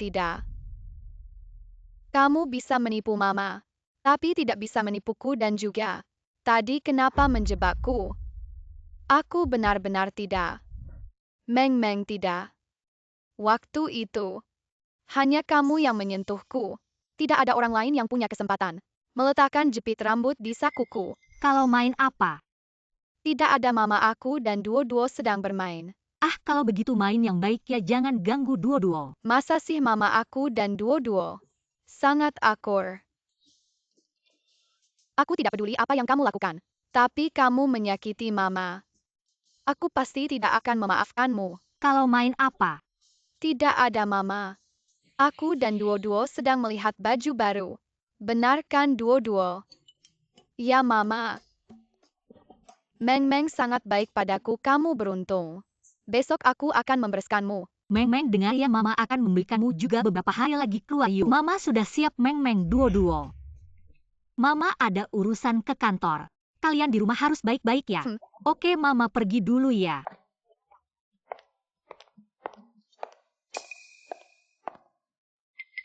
Kamu bisa menipu mama, tapi tidak bisa menipuku dan juga. Tadi kenapa menjebakku? Aku benar-benar tidak. Meng Meng tidak. Waktu itu, hanya kamu yang menyentuhku. Tidak ada orang lain yang punya kesempatan meletakkan jepit rambut di sakuku. Kalau main apa? Tidak ada, mama, aku dan duo-duo sedang bermain. Ah, kalau begitu main yang baik ya, jangan ganggu duo-duo. Masa sih, mama, aku dan duo-duo sangat akur. Aku tidak peduli apa yang kamu lakukan. Tapi kamu menyakiti mama. Aku pasti tidak akan memaafkanmu. Kalau main apa? Tidak ada, mama. Aku dan duo-duo sedang melihat baju baru. Benar kan, duo-duo? Ya, mama. Meng Meng sangat baik padaku, kamu beruntung. Besok aku akan membereskanmu. Meng Meng, dengar ya, mama akan membelikanmu juga beberapa hari lagi, keluar yuk. Mama sudah siap, Meng Meng, duo-duo. Mama ada urusan ke kantor. Kalian di rumah harus baik-baik ya. Oke, mama pergi dulu ya.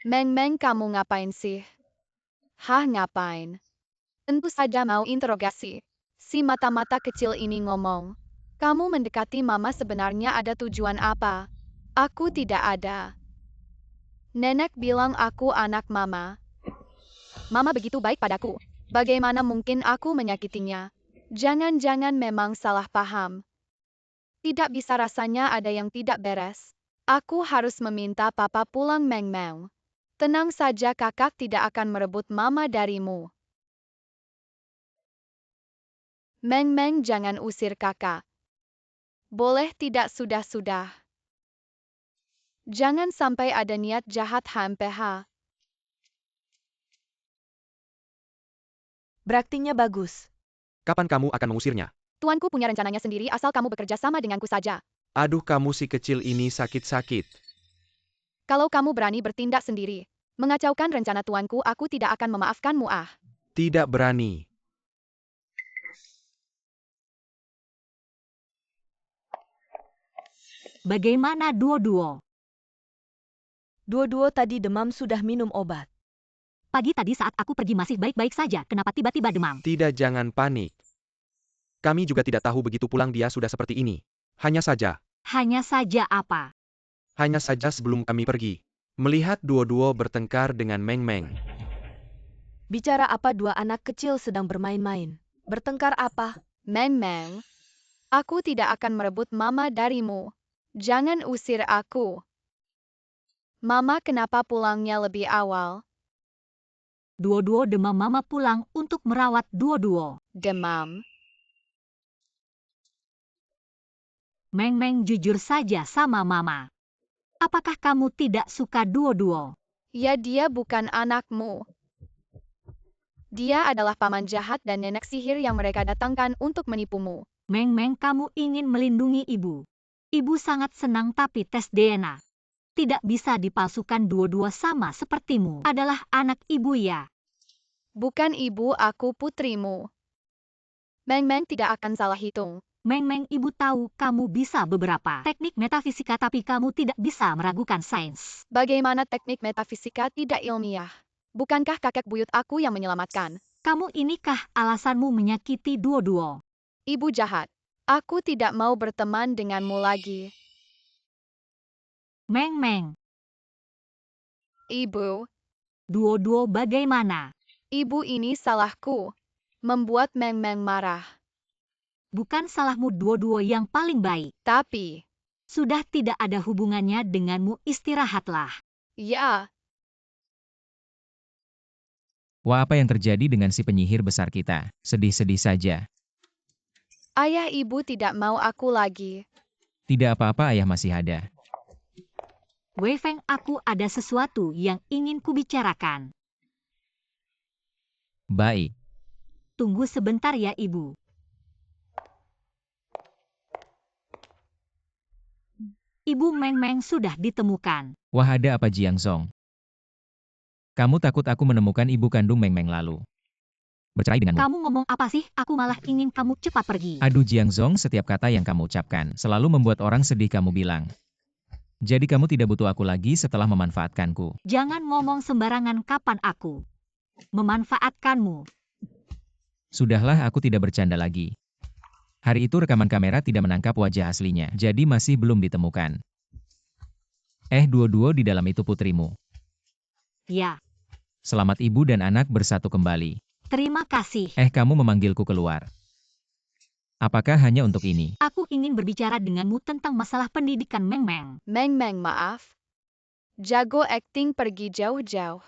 Meng Meng, kamu ngapain sih? Hah, ngapain? Tentu saja mau interogasi. Si mata-mata kecil ini ngomong. Kamu mendekati mama sebenarnya ada tujuan apa? Aku tidak ada. Nenek bilang aku anak mama. Mama begitu baik padaku. Bagaimana mungkin aku menyakitinya? Jangan-jangan memang salah paham. Tidak bisa, rasanya ada yang tidak beres. Aku harus meminta papa pulang, Meng Meng. Tenang saja, kakak tidak akan merebut mama darimu. Meng Meng, jangan usir kakak. Boleh tidak, sudah. Jangan sampai ada niat jahat, HMPH. Beraktingnya bagus. Kapan kamu akan mengusirnya? Tuanku punya rencananya sendiri, asal kamu bekerja sama denganku saja. Aduh, kamu si kecil ini sakit-sakit. Kalau kamu berani bertindak sendiri, mengacaukan rencana tuanku, aku tidak akan memaafkanmu. Tidak berani. Bagaimana duo-duo? Duo-duo tadi demam, sudah minum obat. Pagi tadi saat aku pergi masih baik-baik saja, kenapa tiba-tiba demam? Tidak, jangan panik. Kami juga tidak tahu begitu pulang dia sudah seperti ini. Hanya saja apa? Hanya saja sebelum kami pergi, melihat duo-duo bertengkar dengan Meng Meng. Bicara apa, dua anak kecil sedang bermain-main. Bertengkar apa? Meng Meng, aku tidak akan merebut mama darimu. Jangan usir aku. Mama kenapa pulangnya lebih awal? Duo-duo demam, mama pulang untuk merawat duo-duo. Demam. Meng Meng jujur saja sama Mama. Apakah kamu tidak suka Duo-Duo? Ya, dia bukan anakmu. Dia adalah paman jahat dan nenek sihir yang mereka datangkan untuk menipumu. Meng Meng, kamu ingin melindungi ibu. Ibu sangat senang tapi tes DNA. Tidak bisa dipalsukan. Duo-Duo sama sepertimu. Adalah anak ibu ya. Bukan ibu, aku putrimu. Meng Meng tidak akan salah hitung. Meng Meng, ibu tahu kamu bisa beberapa teknik metafisika tapi kamu tidak bisa meragukan sains. Bagaimana teknik metafisika tidak ilmiah? Bukankah kakek buyut aku yang menyelamatkan? Kamu inikah alasanmu menyakiti Duo-Duo? Ibu jahat. Aku tidak mau berteman denganmu lagi. Meng Meng, Ibu, Duo-Duo bagaimana? ibu ini salahku. Membuat Meng Meng marah. Bukan salahmu. Duo-Duo yang paling baik. Tapi, Sudah tidak ada hubungannya denganmu, istirahatlah. ya, Wah, apa yang terjadi dengan si penyihir besar kita? Sedih-sedih saja. ayah ibu tidak mau aku lagi. Tidak apa-apa, ayah masih ada. Wei Feng, aku ada sesuatu yang ingin kubicarakan. Baik. Tunggu sebentar ya, Ibu. Ibu Meng Meng sudah ditemukan. Wah, ada apa Jiang Zong? Kamu takut aku menemukan ibu kandung Meng Meng lalu bercerai denganmu? Kamu ngomong apa sih? Aku malah ingin kamu cepat pergi. Aduh Jiang Zong, setiap kata yang kamu ucapkan selalu membuat orang sedih. Kamu bilang. Jadi kamu tidak butuh aku lagi setelah memanfaatkanku. Jangan ngomong sembarangan. Kapan aku memanfaatkanmu? Sudahlah, aku tidak bercanda lagi. Hari itu rekaman kamera tidak menangkap wajah aslinya, jadi masih belum ditemukan. Duo-duo di dalam itu putrimu. Ya, Selamat ibu dan anak bersatu kembali. terima kasih. Kamu memanggilku keluar. Apakah hanya untuk ini? Aku ingin berbicara denganmu tentang masalah pendidikan Meng Meng. Meng Meng, maaf. Jago acting, pergi jauh-jauh.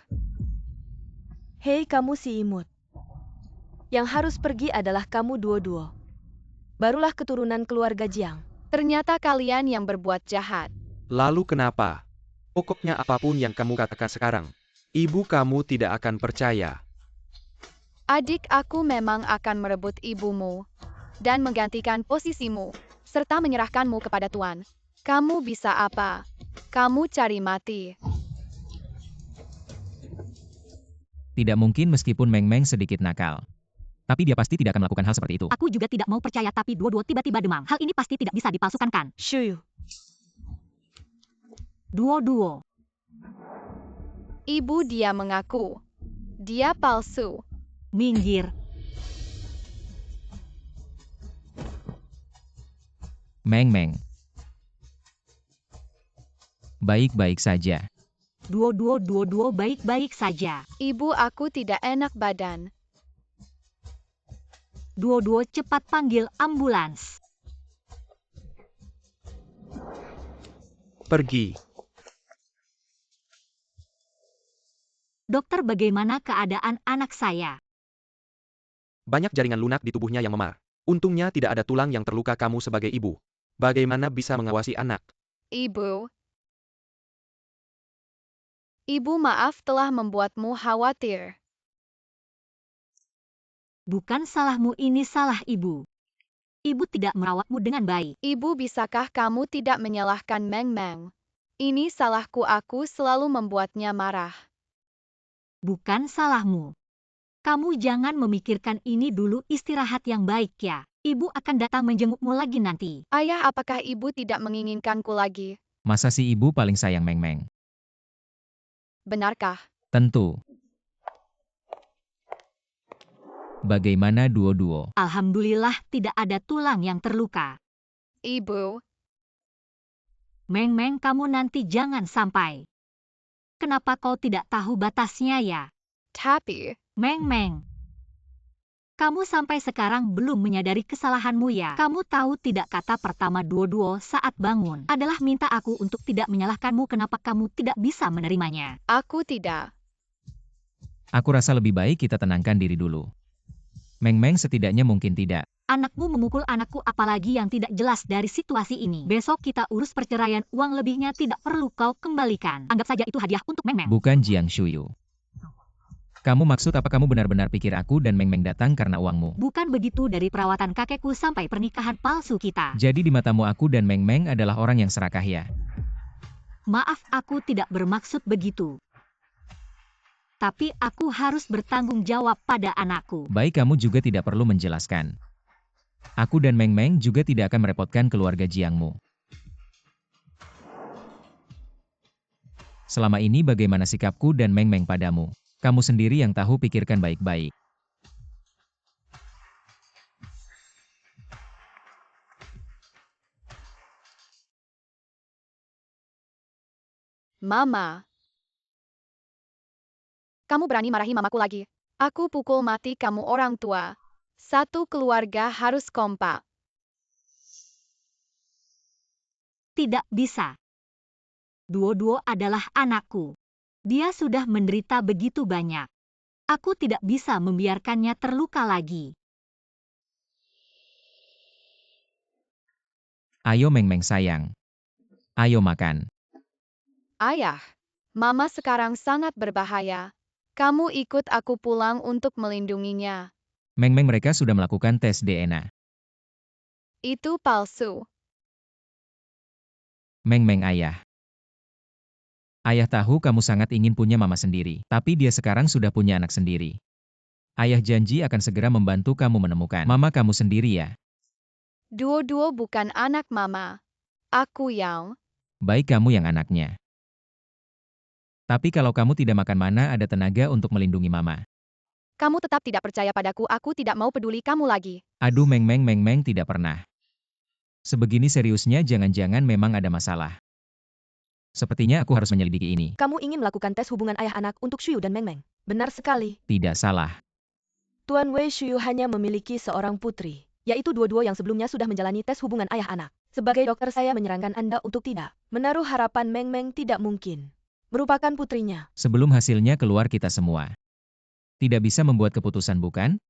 Hei kamu si imut. Yang harus pergi adalah kamu Duo-Duo. Barulah keturunan keluarga Jiang. Ternyata kalian yang berbuat jahat. Lalu kenapa? Pokoknya apapun yang kamu katakan sekarang, ibu kamu tidak akan percaya. Adik aku memang akan merebut ibumu dan menggantikan posisimu, serta menyerahkanmu kepada Tuan. Kamu bisa apa? Kamu cari mati. Tidak mungkin meskipun Meng Meng sedikit nakal. Tapi dia pasti tidak akan melakukan hal seperti itu. Aku juga tidak mau percaya tapi Duo-Duo tiba-tiba demam. Hal ini pasti tidak bisa dipalsukan kan? Shuyu. Duo-Duo. Ibu dia mengaku. Dia palsu. Minggir. Meng Meng. Baik-baik saja. Duo-Duo baik-baik saja. Ibu aku tidak enak badan. Duo-Duo cepat panggil ambulans. Pergi. Dokter, bagaimana keadaan anak saya? Banyak jaringan lunak di tubuhnya yang memar. Untungnya tidak ada tulang yang terluka. Kamu sebagai ibu, bagaimana bisa mengawasi anak? Ibu. Ibu, maaf telah membuatmu khawatir. Bukan salahmu, ini salah ibu. Ibu tidak merawatmu dengan baik. Ibu, bisakah kamu tidak menyalahkan Meng Meng? Ini salahku, aku selalu membuatnya marah. Bukan salahmu. Kamu jangan memikirkan ini dulu, istirahat yang baik ya. Ibu akan datang menjengukmu lagi nanti. Ayah, apakah ibu tidak menginginkanku lagi? Masa si ibu paling sayang Meng Meng? Benarkah? Tentu. Bagaimana Duo-Duo? Alhamdulillah tidak ada tulang yang terluka. Ibu, Meng Meng, kamu nanti jangan sampai. Kenapa kau tidak tahu batasnya ya? tapi, Meng Meng. Kamu sampai sekarang belum menyadari kesalahanmu ya? Kamu tahu tidak kata pertama Duo-Duo saat bangun adalah minta aku untuk tidak menyalahkanmu. Kenapa kamu tidak bisa menerimanya? aku tidak. Aku rasa lebih baik kita tenangkan diri dulu. Meng Meng setidaknya mungkin tidak. Anakmu memukul anakku apalagi yang tidak jelas dari situasi ini. Besok kita urus perceraian, uang lebihnya tidak perlu kau kembalikan. Anggap saja itu hadiah untuk Meng Meng. Bukan Jiang Shuyu. Kamu maksud apa? Kamu benar-benar pikir aku dan Meng Meng datang karena uangmu? Bukan begitu, dari perawatan kakekku sampai pernikahan palsu kita. Jadi di matamu aku dan Meng Meng adalah orang yang serakah ya? Maaf, aku tidak bermaksud begitu. Tapi aku harus bertanggung jawab pada anakku. Baik, kamu juga tidak perlu menjelaskan. Aku dan Meng Meng juga tidak akan merepotkan keluarga Jiangmu. Selama ini bagaimana sikapku dan Meng Meng padamu? Kamu sendiri yang tahu, pikirkan baik-baik. Mama. Kamu berani marahi mamaku lagi? Aku pukul mati kamu orang tua. Satu keluarga harus kompak. Tidak bisa. Duo-duo adalah anakku. Dia sudah menderita begitu banyak. Aku tidak bisa membiarkannya terluka lagi. Ayo Meng Meng sayang. Ayo makan. Ayah, Mama sekarang sangat berbahaya. Kamu ikut aku pulang untuk melindunginya. Meng Meng, mereka sudah melakukan tes DNA. Itu palsu. Meng Meng ayah. Ayah tahu kamu sangat ingin punya mama sendiri, tapi dia sekarang sudah punya anak sendiri. Ayah janji akan segera membantu kamu menemukan mama kamu sendiri ya. Duo-duo bukan anak Mama. Aku yang... Baik, kamu yang anaknya. Tapi kalau kamu tidak makan, mana ada tenaga untuk melindungi mama? Kamu tetap tidak percaya padaku, aku tidak mau peduli kamu lagi. Aduh Meng Meng tidak pernah. Sebegini seriusnya, jangan-jangan memang ada masalah. Sepertinya aku harus menyelidiki ini. Kamu ingin melakukan tes hubungan ayah anak untuk Shuyu dan Meng Meng? Benar sekali. Tidak salah. Tuan Wei Shuyu hanya memiliki seorang putri, yaitu duo-duo yang sebelumnya sudah menjalani tes hubungan ayah anak. Sebagai dokter, saya menyarankan Anda untuk tidak menaruh harapan. Meng Meng tidak mungkin merupakan putrinya. Sebelum hasilnya keluar, kita semua tidak bisa membuat keputusan, bukan?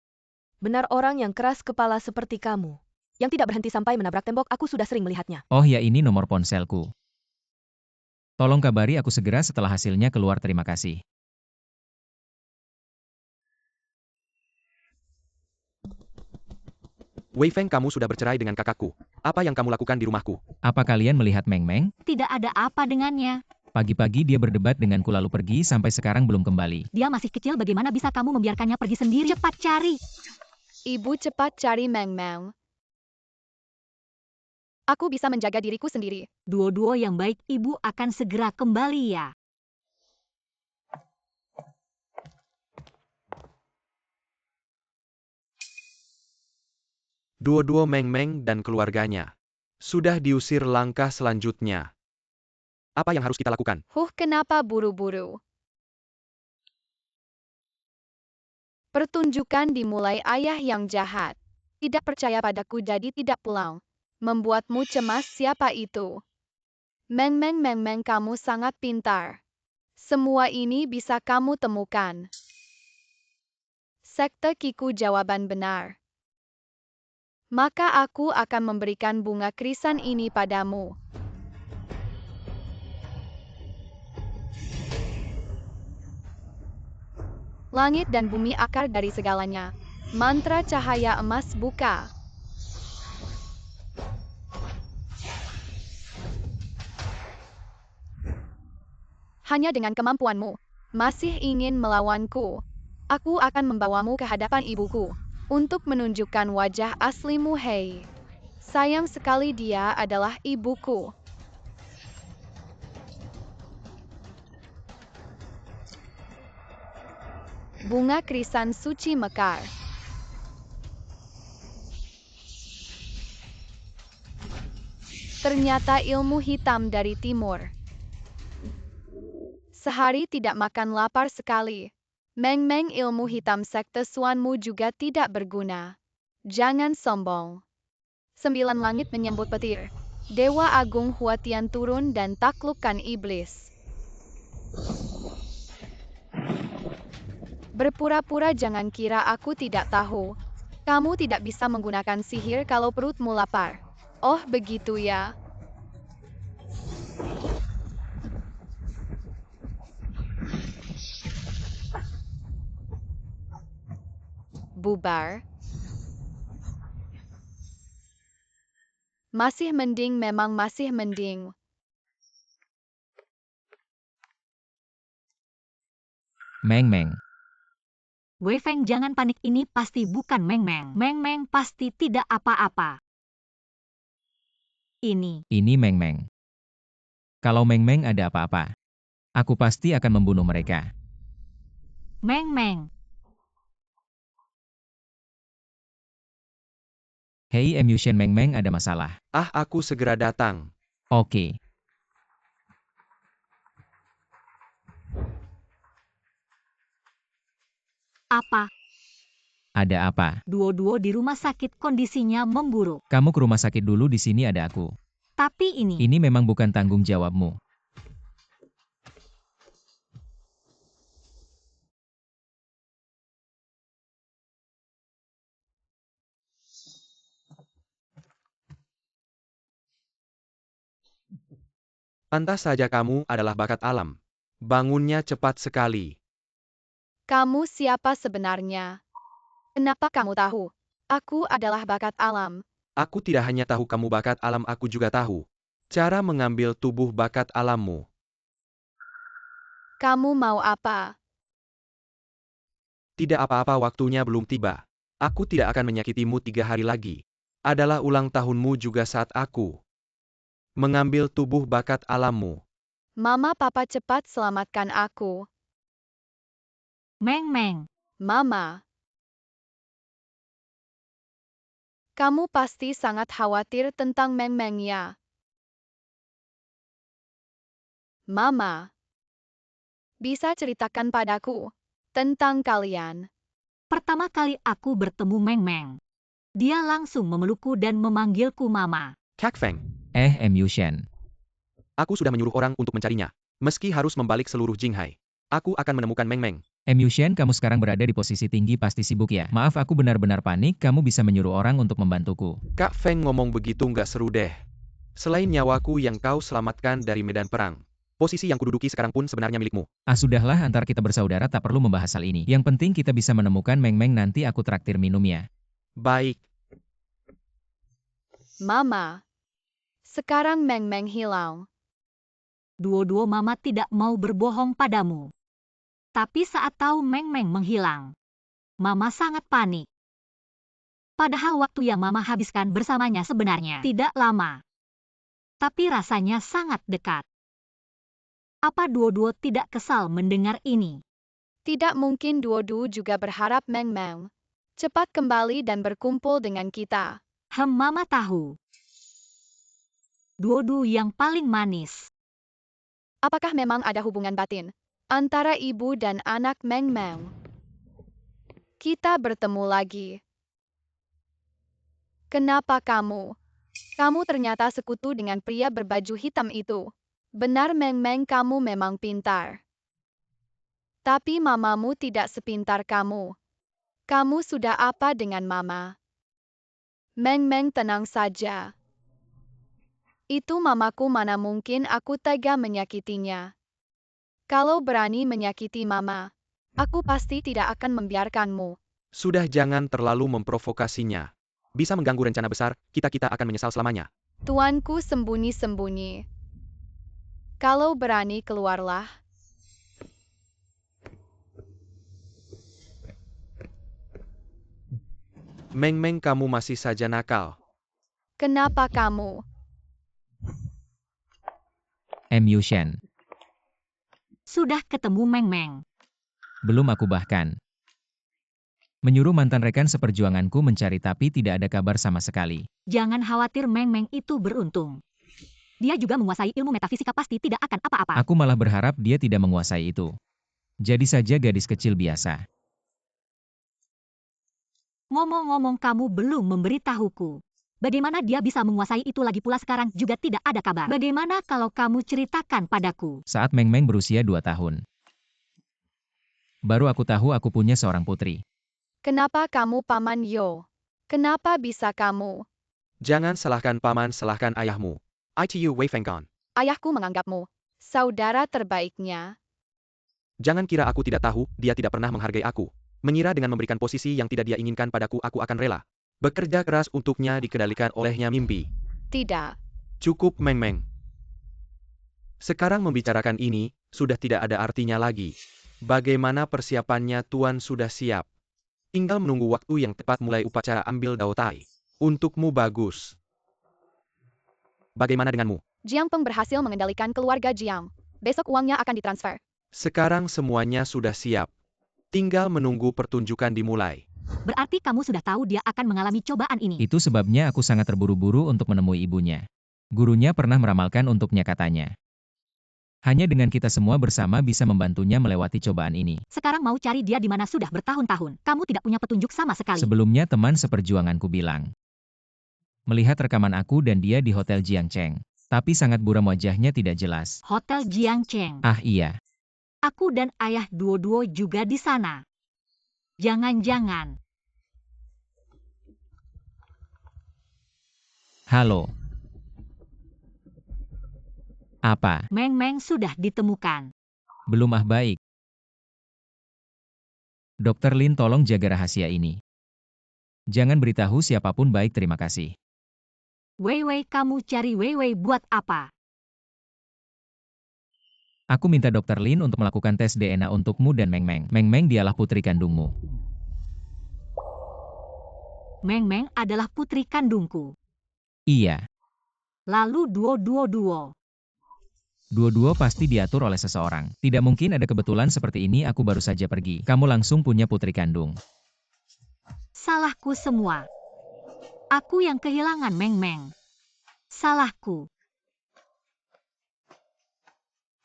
Benar, orang yang keras kepala seperti kamu, yang tidak berhenti sampai menabrak tembok, aku sudah sering melihatnya. Oh ya, ini nomor ponselku. Tolong kabari aku segera setelah hasilnya keluar, terima kasih. Wei Feng, kamu sudah bercerai dengan kakakku. Apa yang kamu lakukan di rumahku? Apa kalian melihat Meng Meng? Tidak ada apa dengannya. Pagi-pagi dia berdebat denganku lalu pergi sampai sekarang belum kembali. Dia masih kecil, bagaimana bisa kamu membiarkannya pergi sendiri? Cepat cari. Ibu cepat cari Meng Meng. Aku bisa menjaga diriku sendiri. Duo-duo yang baik, ibu akan segera kembali ya. Duo-duo Meng Meng dan keluarganya sudah diusir. Langkah selanjutnya, apa yang harus kita lakukan? Kenapa buru-buru? Pertunjukan dimulai. Ayah yang jahat. Tidak percaya padaku jadi tidak pulang. Membuatmu cemas. Siapa itu? Meng Meng, kamu sangat pintar. Semua ini bisa kamu temukan. Sekte Kiku, jawaban benar. Maka aku akan memberikan bunga krisan ini padamu. Langit dan bumi akar dari segalanya. Mantra cahaya emas buka. Hanya dengan kemampuanmu masih ingin melawanku. Aku akan membawamu ke hadapan ibuku untuk menunjukkan wajah aslimu. Hei, sayang sekali dia adalah ibuku. Bunga krisan suci mekar. Ternyata ilmu hitam dari timur. Sehari tidak makan, lapar sekali. Meng Meng, ilmu hitam sekte suanmu juga tidak berguna. Jangan sombong. 9 langit menyambut petir. Dewa Agung Huatian turun dan taklukkan iblis. Berpura-pura, jangan kira aku tidak tahu. Kamu tidak bisa menggunakan sihir kalau perutmu lapar. Oh, begitu ya. Bubar. Masih mending, memang masih mending. Meng Meng. Wei Feng, jangan panik, ini pasti bukan Meng Meng. Meng Meng pasti tidak apa-apa. Ini Meng Meng. Kalau Meng Meng ada apa-apa, aku pasti akan membunuh mereka. Meng Meng. Hei Emushen, Meng Meng ada masalah. Ah, aku segera datang. Oke. Apa? Ada apa? Duo-duo di rumah sakit kondisinya memburuk. Kamu ke rumah sakit dulu, di sini ada aku. Tapi ini Ini memang bukan tanggung jawabmu. Pantas saja kamu adalah bakat alam. Bangunnya cepat sekali. Kamu siapa sebenarnya? Kenapa kamu tahu? Aku adalah bakat alam. Aku tidak hanya tahu kamu bakat alam, aku juga tahu cara mengambil tubuh bakat alammu. Kamu mau apa? Tidak apa-apa, waktunya belum tiba. Aku tidak akan menyakitimu 3 hari lagi. Adalah ulang tahunmu juga saat aku mengambil tubuh bakat alammu. Mama, papa, cepat selamatkan aku. Meng Meng. Mama. Kamu pasti sangat khawatir tentang Meng Meng ya? Mama. Bisa ceritakan padaku tentang kalian. Pertama kali aku bertemu Meng Meng, dia langsung memelukku dan memanggilku Mama. Kak Feng, Emushen. aku sudah menyuruh orang untuk mencarinya. Meski harus membalik seluruh Jinghai, aku akan menemukan Meng Meng. Emushen, kamu sekarang berada di posisi tinggi, pasti sibuk ya. Maaf, aku benar-benar panik, kamu bisa menyuruh orang untuk membantuku. Kak Feng ngomong begitu nggak seru deh. Selain nyawaku yang kau selamatkan dari medan perang, posisi yang kududuki sekarang pun sebenarnya milikmu. Ah, sudahlah, antara kita bersaudara tak perlu membahas hal ini. Yang penting kita bisa menemukan Meng Meng, nanti aku traktir minumnya. Baik, Mama. Sekarang Meng Meng hilang. Duo-duo Mama tidak mau berbohong padamu. Tapi saat tahu Meng Meng menghilang, Mama sangat panik. Padahal waktu yang Mama habiskan bersamanya sebenarnya tidak lama. Tapi rasanya sangat dekat. Apa duo-duo tidak kesal mendengar ini? Tidak mungkin Duodu juga berharap Meng Meng cepat kembali dan berkumpul dengan kita. Mama tahu. Duo-duo yang paling manis. Apakah memang ada hubungan batin antara ibu dan anak Meng Meng? Kita bertemu lagi. Kenapa kamu? Kamu ternyata sekutu dengan pria berbaju hitam itu. Benar Meng Meng, kamu memang pintar. Tapi mamamu tidak sepintar kamu. Kamu sudah apa dengan mama? Meng Meng, tenang saja. Itu mamaku, mana mungkin aku tega menyakitinya. Kalau berani menyakiti mama, aku pasti tidak akan membiarkanmu. sudah, jangan terlalu memprovokasinya. Bisa mengganggu rencana besar, kita akan menyesal selamanya. Tuanku, sembunyi-sembunyi. Kalau berani, keluarlah. Meng Meng, kamu masih saja nakal. Kenapa kamu? Emushen. Sudah ketemu Meng Meng. Belum, aku bahkan menyuruh mantan rekan seperjuanganku mencari tapi tidak ada kabar sama sekali. Jangan khawatir, Meng Meng itu beruntung. Dia juga menguasai ilmu metafisika, pasti tidak akan apa-apa. Aku malah berharap dia tidak menguasai itu. Jadi saja gadis kecil biasa. Ngomong-ngomong, kamu belum memberitahuku. Bagaimana dia bisa menguasai itu, lagi pula sekarang juga tidak ada kabar. Bagaimana kalau kamu ceritakan padaku? Saat Meng Meng berusia 2 tahun. Baru aku tahu aku punya seorang putri. Kenapa kamu, Paman Yo? Kenapa bisa kamu? Jangan salahkan paman, salahkan ayahmu. ITU Wei Fengkan. Ayahku menganggapmu saudara terbaiknya. Jangan kira aku tidak tahu, dia tidak pernah menghargai aku. Mengira dengan memberikan posisi yang tidak dia inginkan padaku aku akan rela. Bekerja keras untuknya dikendalikan olehnya mimpi. Tidak. Cukup Meng Meng. Sekarang membicarakan ini, sudah tidak ada artinya lagi. Bagaimana persiapannya Tuan sudah siap. Tinggal menunggu waktu yang tepat mulai upacara ambil daotai. Untukmu bagus. Bagaimana denganmu? Jiang Peng berhasil mengendalikan keluarga Jiang. Besok uangnya akan ditransfer. Sekarang semuanya sudah siap. Tinggal menunggu pertunjukan dimulai. Berarti kamu sudah tahu dia akan mengalami cobaan ini. Itu sebabnya aku sangat terburu-buru untuk menemui ibunya. Gurunya pernah meramalkan untuknya katanya. Hanya dengan kita semua bersama bisa membantunya melewati cobaan ini. Sekarang mau cari dia di mana sudah bertahun-tahun. Kamu tidak punya petunjuk sama sekali. Sebelumnya teman seperjuanganku bilang. Melihat rekaman aku dan dia di Hotel Jiangcheng. Tapi sangat buram wajahnya tidak jelas. Hotel Jiangcheng. Ah iya. Aku dan ayah Duo-Duo juga di sana. Jangan-jangan. Halo. Apa? Meng Meng sudah ditemukan. Belum baik. Dokter Lin tolong jaga rahasia ini. Jangan beritahu siapapun baik terima kasih. Wei Wei kamu cari Wei Wei buat apa? Aku minta Dokter Lin untuk melakukan tes DNA untukmu dan Meng Meng. Meng Meng dialah putri kandungmu. Meng Meng adalah putri kandungku. Iya. Lalu Duo-Duo. Dua-dua pasti diatur oleh seseorang. Tidak mungkin ada kebetulan seperti ini aku baru saja pergi. Kamu langsung punya putri kandung. Salahku semua. Aku yang kehilangan Meng Meng. Salahku.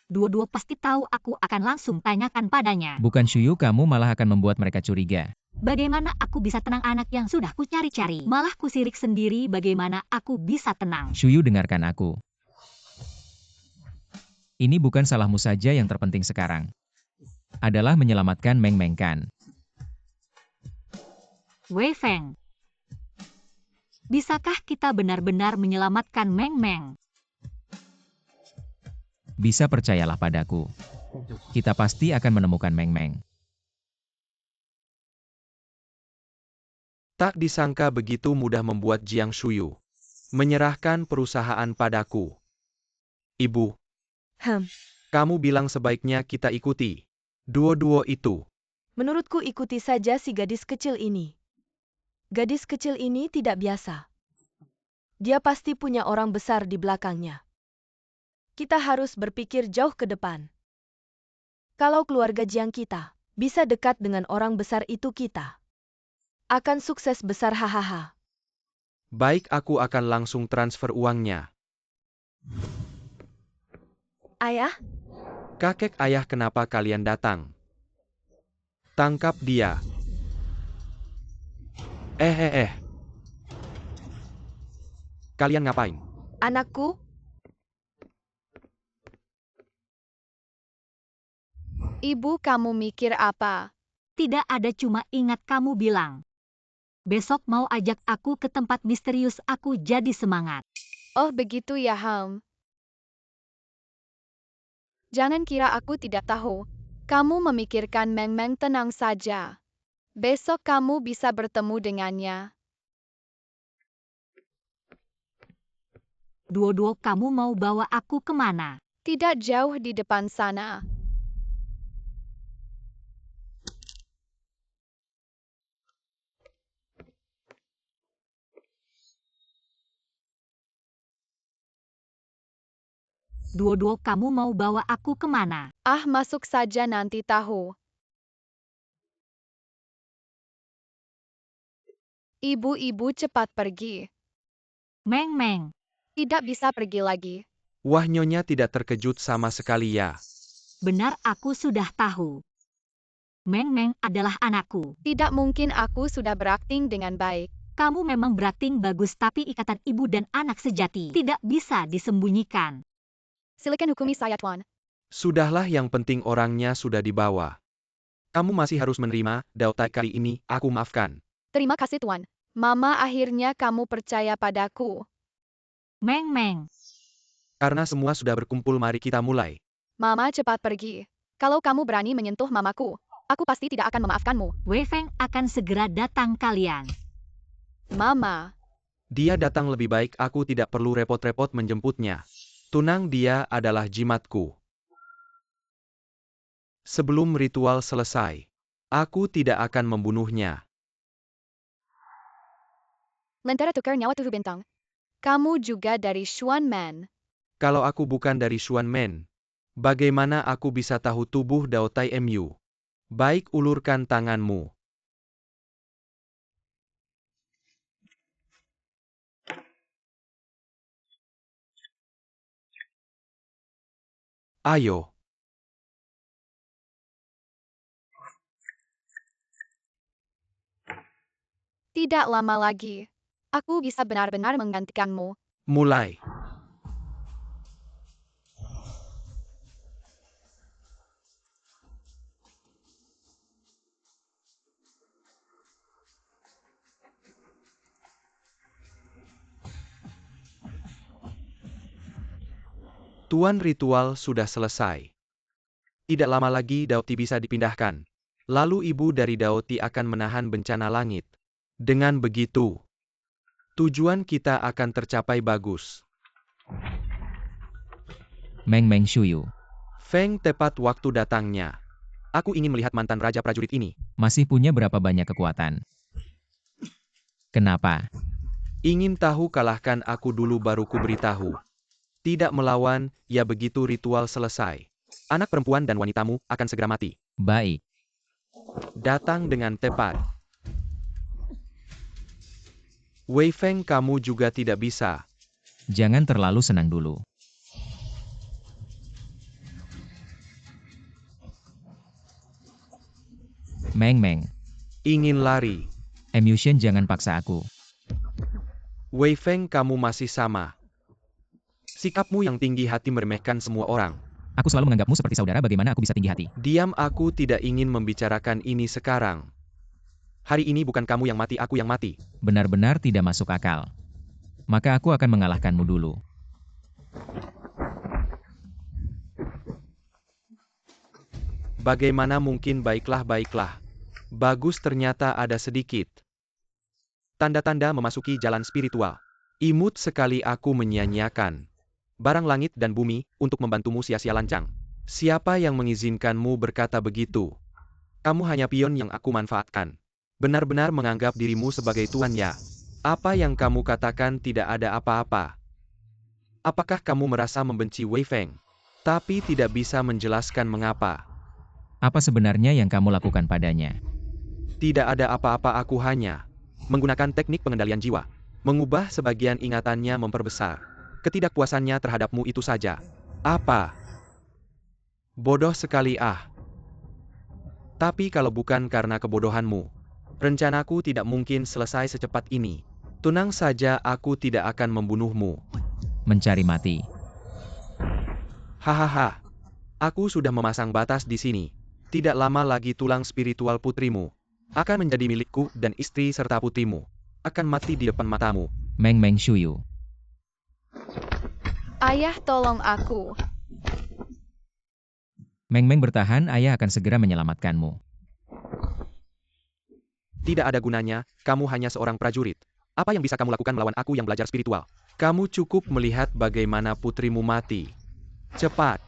Duo-Duo pasti tahu aku akan langsung tanyakan padanya. Bukan Shuyu, kamu malah akan membuat mereka curiga. Bagaimana aku bisa tenang anak yang sudah ku cari-cari? Malah ku sirik sendiri bagaimana aku bisa tenang. Shuyu, dengarkan aku. Ini bukan salahmu saja yang terpenting sekarang. Adalah menyelamatkan Meng Meng kan. Wei Feng. Bisakah kita benar-benar menyelamatkan Meng Meng? Bisa percayalah padaku. Kita pasti akan menemukan Meng Meng. Tak disangka begitu mudah membuat Jiang Shuyu menyerahkan perusahaan padaku. Ibu, kamu bilang sebaiknya kita ikuti Duo-Duo itu. Menurutku ikuti saja si gadis kecil ini. Gadis kecil ini tidak biasa. Dia pasti punya orang besar di belakangnya. Kita harus berpikir jauh ke depan. Kalau keluarga Jiang kita bisa dekat dengan orang besar itu kita akan sukses besar hahaha. Baik, aku akan langsung transfer uangnya. Ayah, Kakek ayah, kenapa kalian datang? Tangkap dia. Kalian ngapain? anakku, Ibu, kamu mikir apa? Tidak ada, cuma ingat kamu bilang. Besok mau ajak aku ke tempat misterius, aku jadi semangat. Oh begitu ya Ham. Jangan kira aku tidak tahu. Kamu memikirkan Meng Meng, tenang saja. Besok kamu bisa bertemu dengannya. Duo-Duo, kamu mau bawa aku kemana? Tidak jauh di depan sana. Duo-Duo, kamu mau bawa aku kemana? Ah, masuk saja nanti tahu. Ibu-ibu cepat pergi. Meng Meng. Tidak bisa pergi lagi. Wah, Nyonya tidak terkejut sama sekali ya. Benar, aku sudah tahu. Meng Meng adalah anakku. Tidak mungkin, aku sudah berakting dengan baik. Kamu memang berakting bagus, tapi ikatan ibu dan anak sejati tidak bisa disembunyikan. Silakan hukumi saya, Tuan. Sudahlah, yang penting orangnya sudah dibawa. Kamu masih harus menerima daotai kali ini, aku maafkan. Terima kasih, Tuan. Mama, akhirnya kamu percaya padaku. Meng Meng. Karena semua sudah berkumpul, mari kita mulai. Mama, cepat pergi. Kalau kamu berani menyentuh mamaku, aku pasti tidak akan memaafkanmu. Wei Feng akan segera datang kalian. Mama, Dia datang lebih baik, aku tidak perlu repot-repot menjemputnya. Tunang, dia adalah jimatku. Sebelum ritual selesai, aku tidak akan membunuhnya. lentera tukar nyawa 7 bintang. Kamu juga dari Xuan Man. Kalau aku bukan dari Xuan Men, bagaimana aku bisa tahu tubuh Dao Tai Mu? Baik, ulurkan tanganmu. Ayo. Tidak lama lagi. Aku bisa benar-benar menggantikanmu. Mulai. Tuan, ritual sudah selesai. Tidak lama lagi Dao Ti bisa dipindahkan. Lalu ibu dari Dao Ti akan menahan bencana langit. Dengan begitu, tujuan kita akan tercapai bagus. Meng Meng Shuyu. Feng, tepat waktu datangnya. Aku ingin melihat mantan raja prajurit ini. Masih punya berapa banyak kekuatan? Kenapa? Ingin tahu, kalahkan aku dulu baru ku beritahu. Tidak melawan, ya begitu ritual selesai. Anak perempuan dan wanitamu akan segera mati. Baik. Datang dengan tepat. Wei Feng, kamu juga tidak bisa. Jangan terlalu senang dulu. Meng Meng. Ingin lari. Emusion, jangan paksa aku. Wei Feng, kamu masih sama. Sikapmu yang tinggi hati meremehkan semua orang. Aku selalu menganggapmu seperti saudara, bagaimana aku bisa tinggi hati? Diam, aku tidak ingin membicarakan ini sekarang. Hari ini bukan kamu yang mati, aku yang mati. Benar-benar tidak masuk akal. Maka aku akan mengalahkanmu dulu. Bagaimana mungkin? Baiklah, baiklah. Bagus, ternyata ada sedikit tanda-tanda memasuki jalan spiritual. Imut sekali aku menyia-nyiakan barang langit dan bumi untuk membantumu sia-sia lancang. Siapa yang mengizinkanmu berkata begitu? Kamu hanya pion yang aku manfaatkan. Benar-benar menganggap dirimu sebagai tuan ya? Apa yang kamu katakan tidak ada apa-apa. Apakah kamu merasa membenci Wei Feng? Tapi tidak bisa menjelaskan mengapa. Apa sebenarnya yang kamu lakukan padanya? Tidak ada apa-apa, aku hanya menggunakan teknik pengendalian jiwa. Mengubah sebagian ingatannya, memperbesar ketidakpuasannya terhadapmu, itu saja. Apa? Bodoh sekali ah. Tapi kalau bukan karena kebodohanmu, rencanaku tidak mungkin selesai secepat ini. Tenang saja, aku tidak akan membunuhmu. Mencari mati. Hahaha. Aku sudah memasang batas di sini. Tidak lama lagi tulang spiritual putrimu akan menjadi milikku dan istri serta putrimu akan mati di depan matamu. Meng Meng Shuyu. Ayah, tolong aku. Meng Meng, bertahan, ayah akan segera menyelamatkanmu. Tidak ada gunanya, kamu hanya seorang prajurit. Apa yang bisa kamu lakukan melawan aku yang belajar spiritual? Kamu cukup melihat bagaimana putrimu mati. Cepat.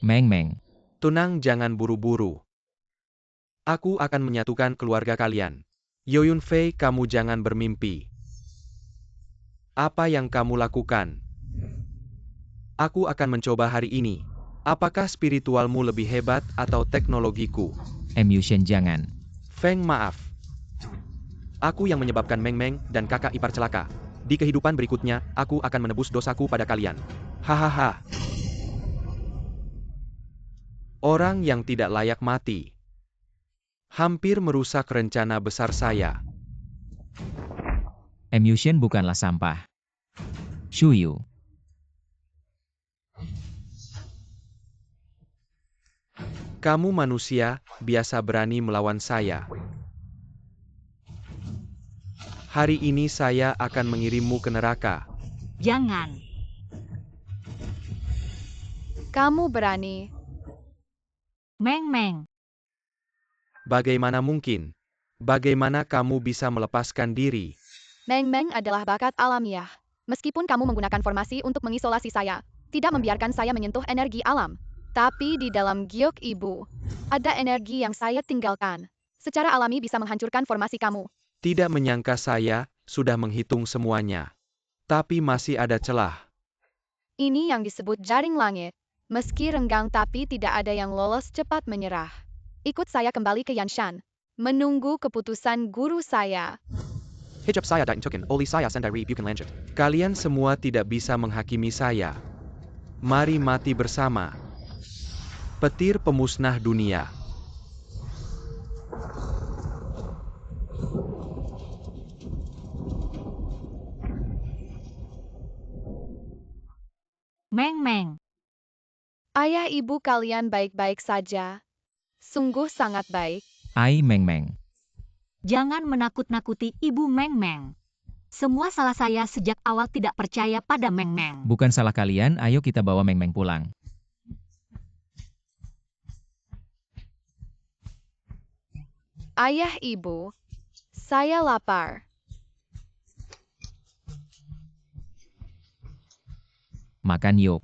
Meng Meng. Tenang, jangan buru-buru. Aku akan menyatukan keluarga kalian. Yoyun Fei, kamu jangan bermimpi. Apa yang kamu lakukan? Aku akan mencoba hari ini. Apakah spiritualmu lebih hebat atau teknologiku? Emusion, jangan. Feng, maaf. Aku yang menyebabkan Meng Meng dan kakak ipar celaka. Di kehidupan berikutnya, aku akan menebus dosaku pada kalian. Hahaha. Orang yang tidak layak mati. Hampir merusak rencana besar saya. Emusion bukanlah sampah. Shuyu. Kamu manusia, biasa berani melawan saya. Hari ini saya akan mengirimmu ke neraka. Jangan. Kamu berani. Meng Meng. Bagaimana mungkin? Bagaimana kamu bisa melepaskan diri? Meng Meng adalah bakat alamiah. Meskipun kamu menggunakan formasi untuk mengisolasi saya, tidak membiarkan saya menyentuh energi alam. Tapi di dalam giok ibu, ada energi yang saya tinggalkan. Secara alami bisa menghancurkan formasi kamu. Tidak menyangka saya sudah menghitung semuanya. Tapi masih ada celah. Ini yang disebut jaring langit. Meski renggang tapi tidak ada yang lolos cepat menyerah. Ikut saya kembali ke Yanshan. Menunggu keputusan guru saya. Hijab saya dan tukin, oli saya sendiri bukan lanjut. Kalian semua tidak bisa menghakimi saya. Mari mati bersama. Petir pemusnah dunia. Meng Meng. Ayah ibu kalian baik-baik saja. Sungguh sangat baik. Ai Meng Meng. Jangan menakut-nakuti Ibu Meng Meng. Semua salah saya sejak awal tidak percaya pada Meng Meng. Bukan salah kalian, ayo kita bawa Meng Meng pulang. Ayah ibu, saya lapar. Makan yuk.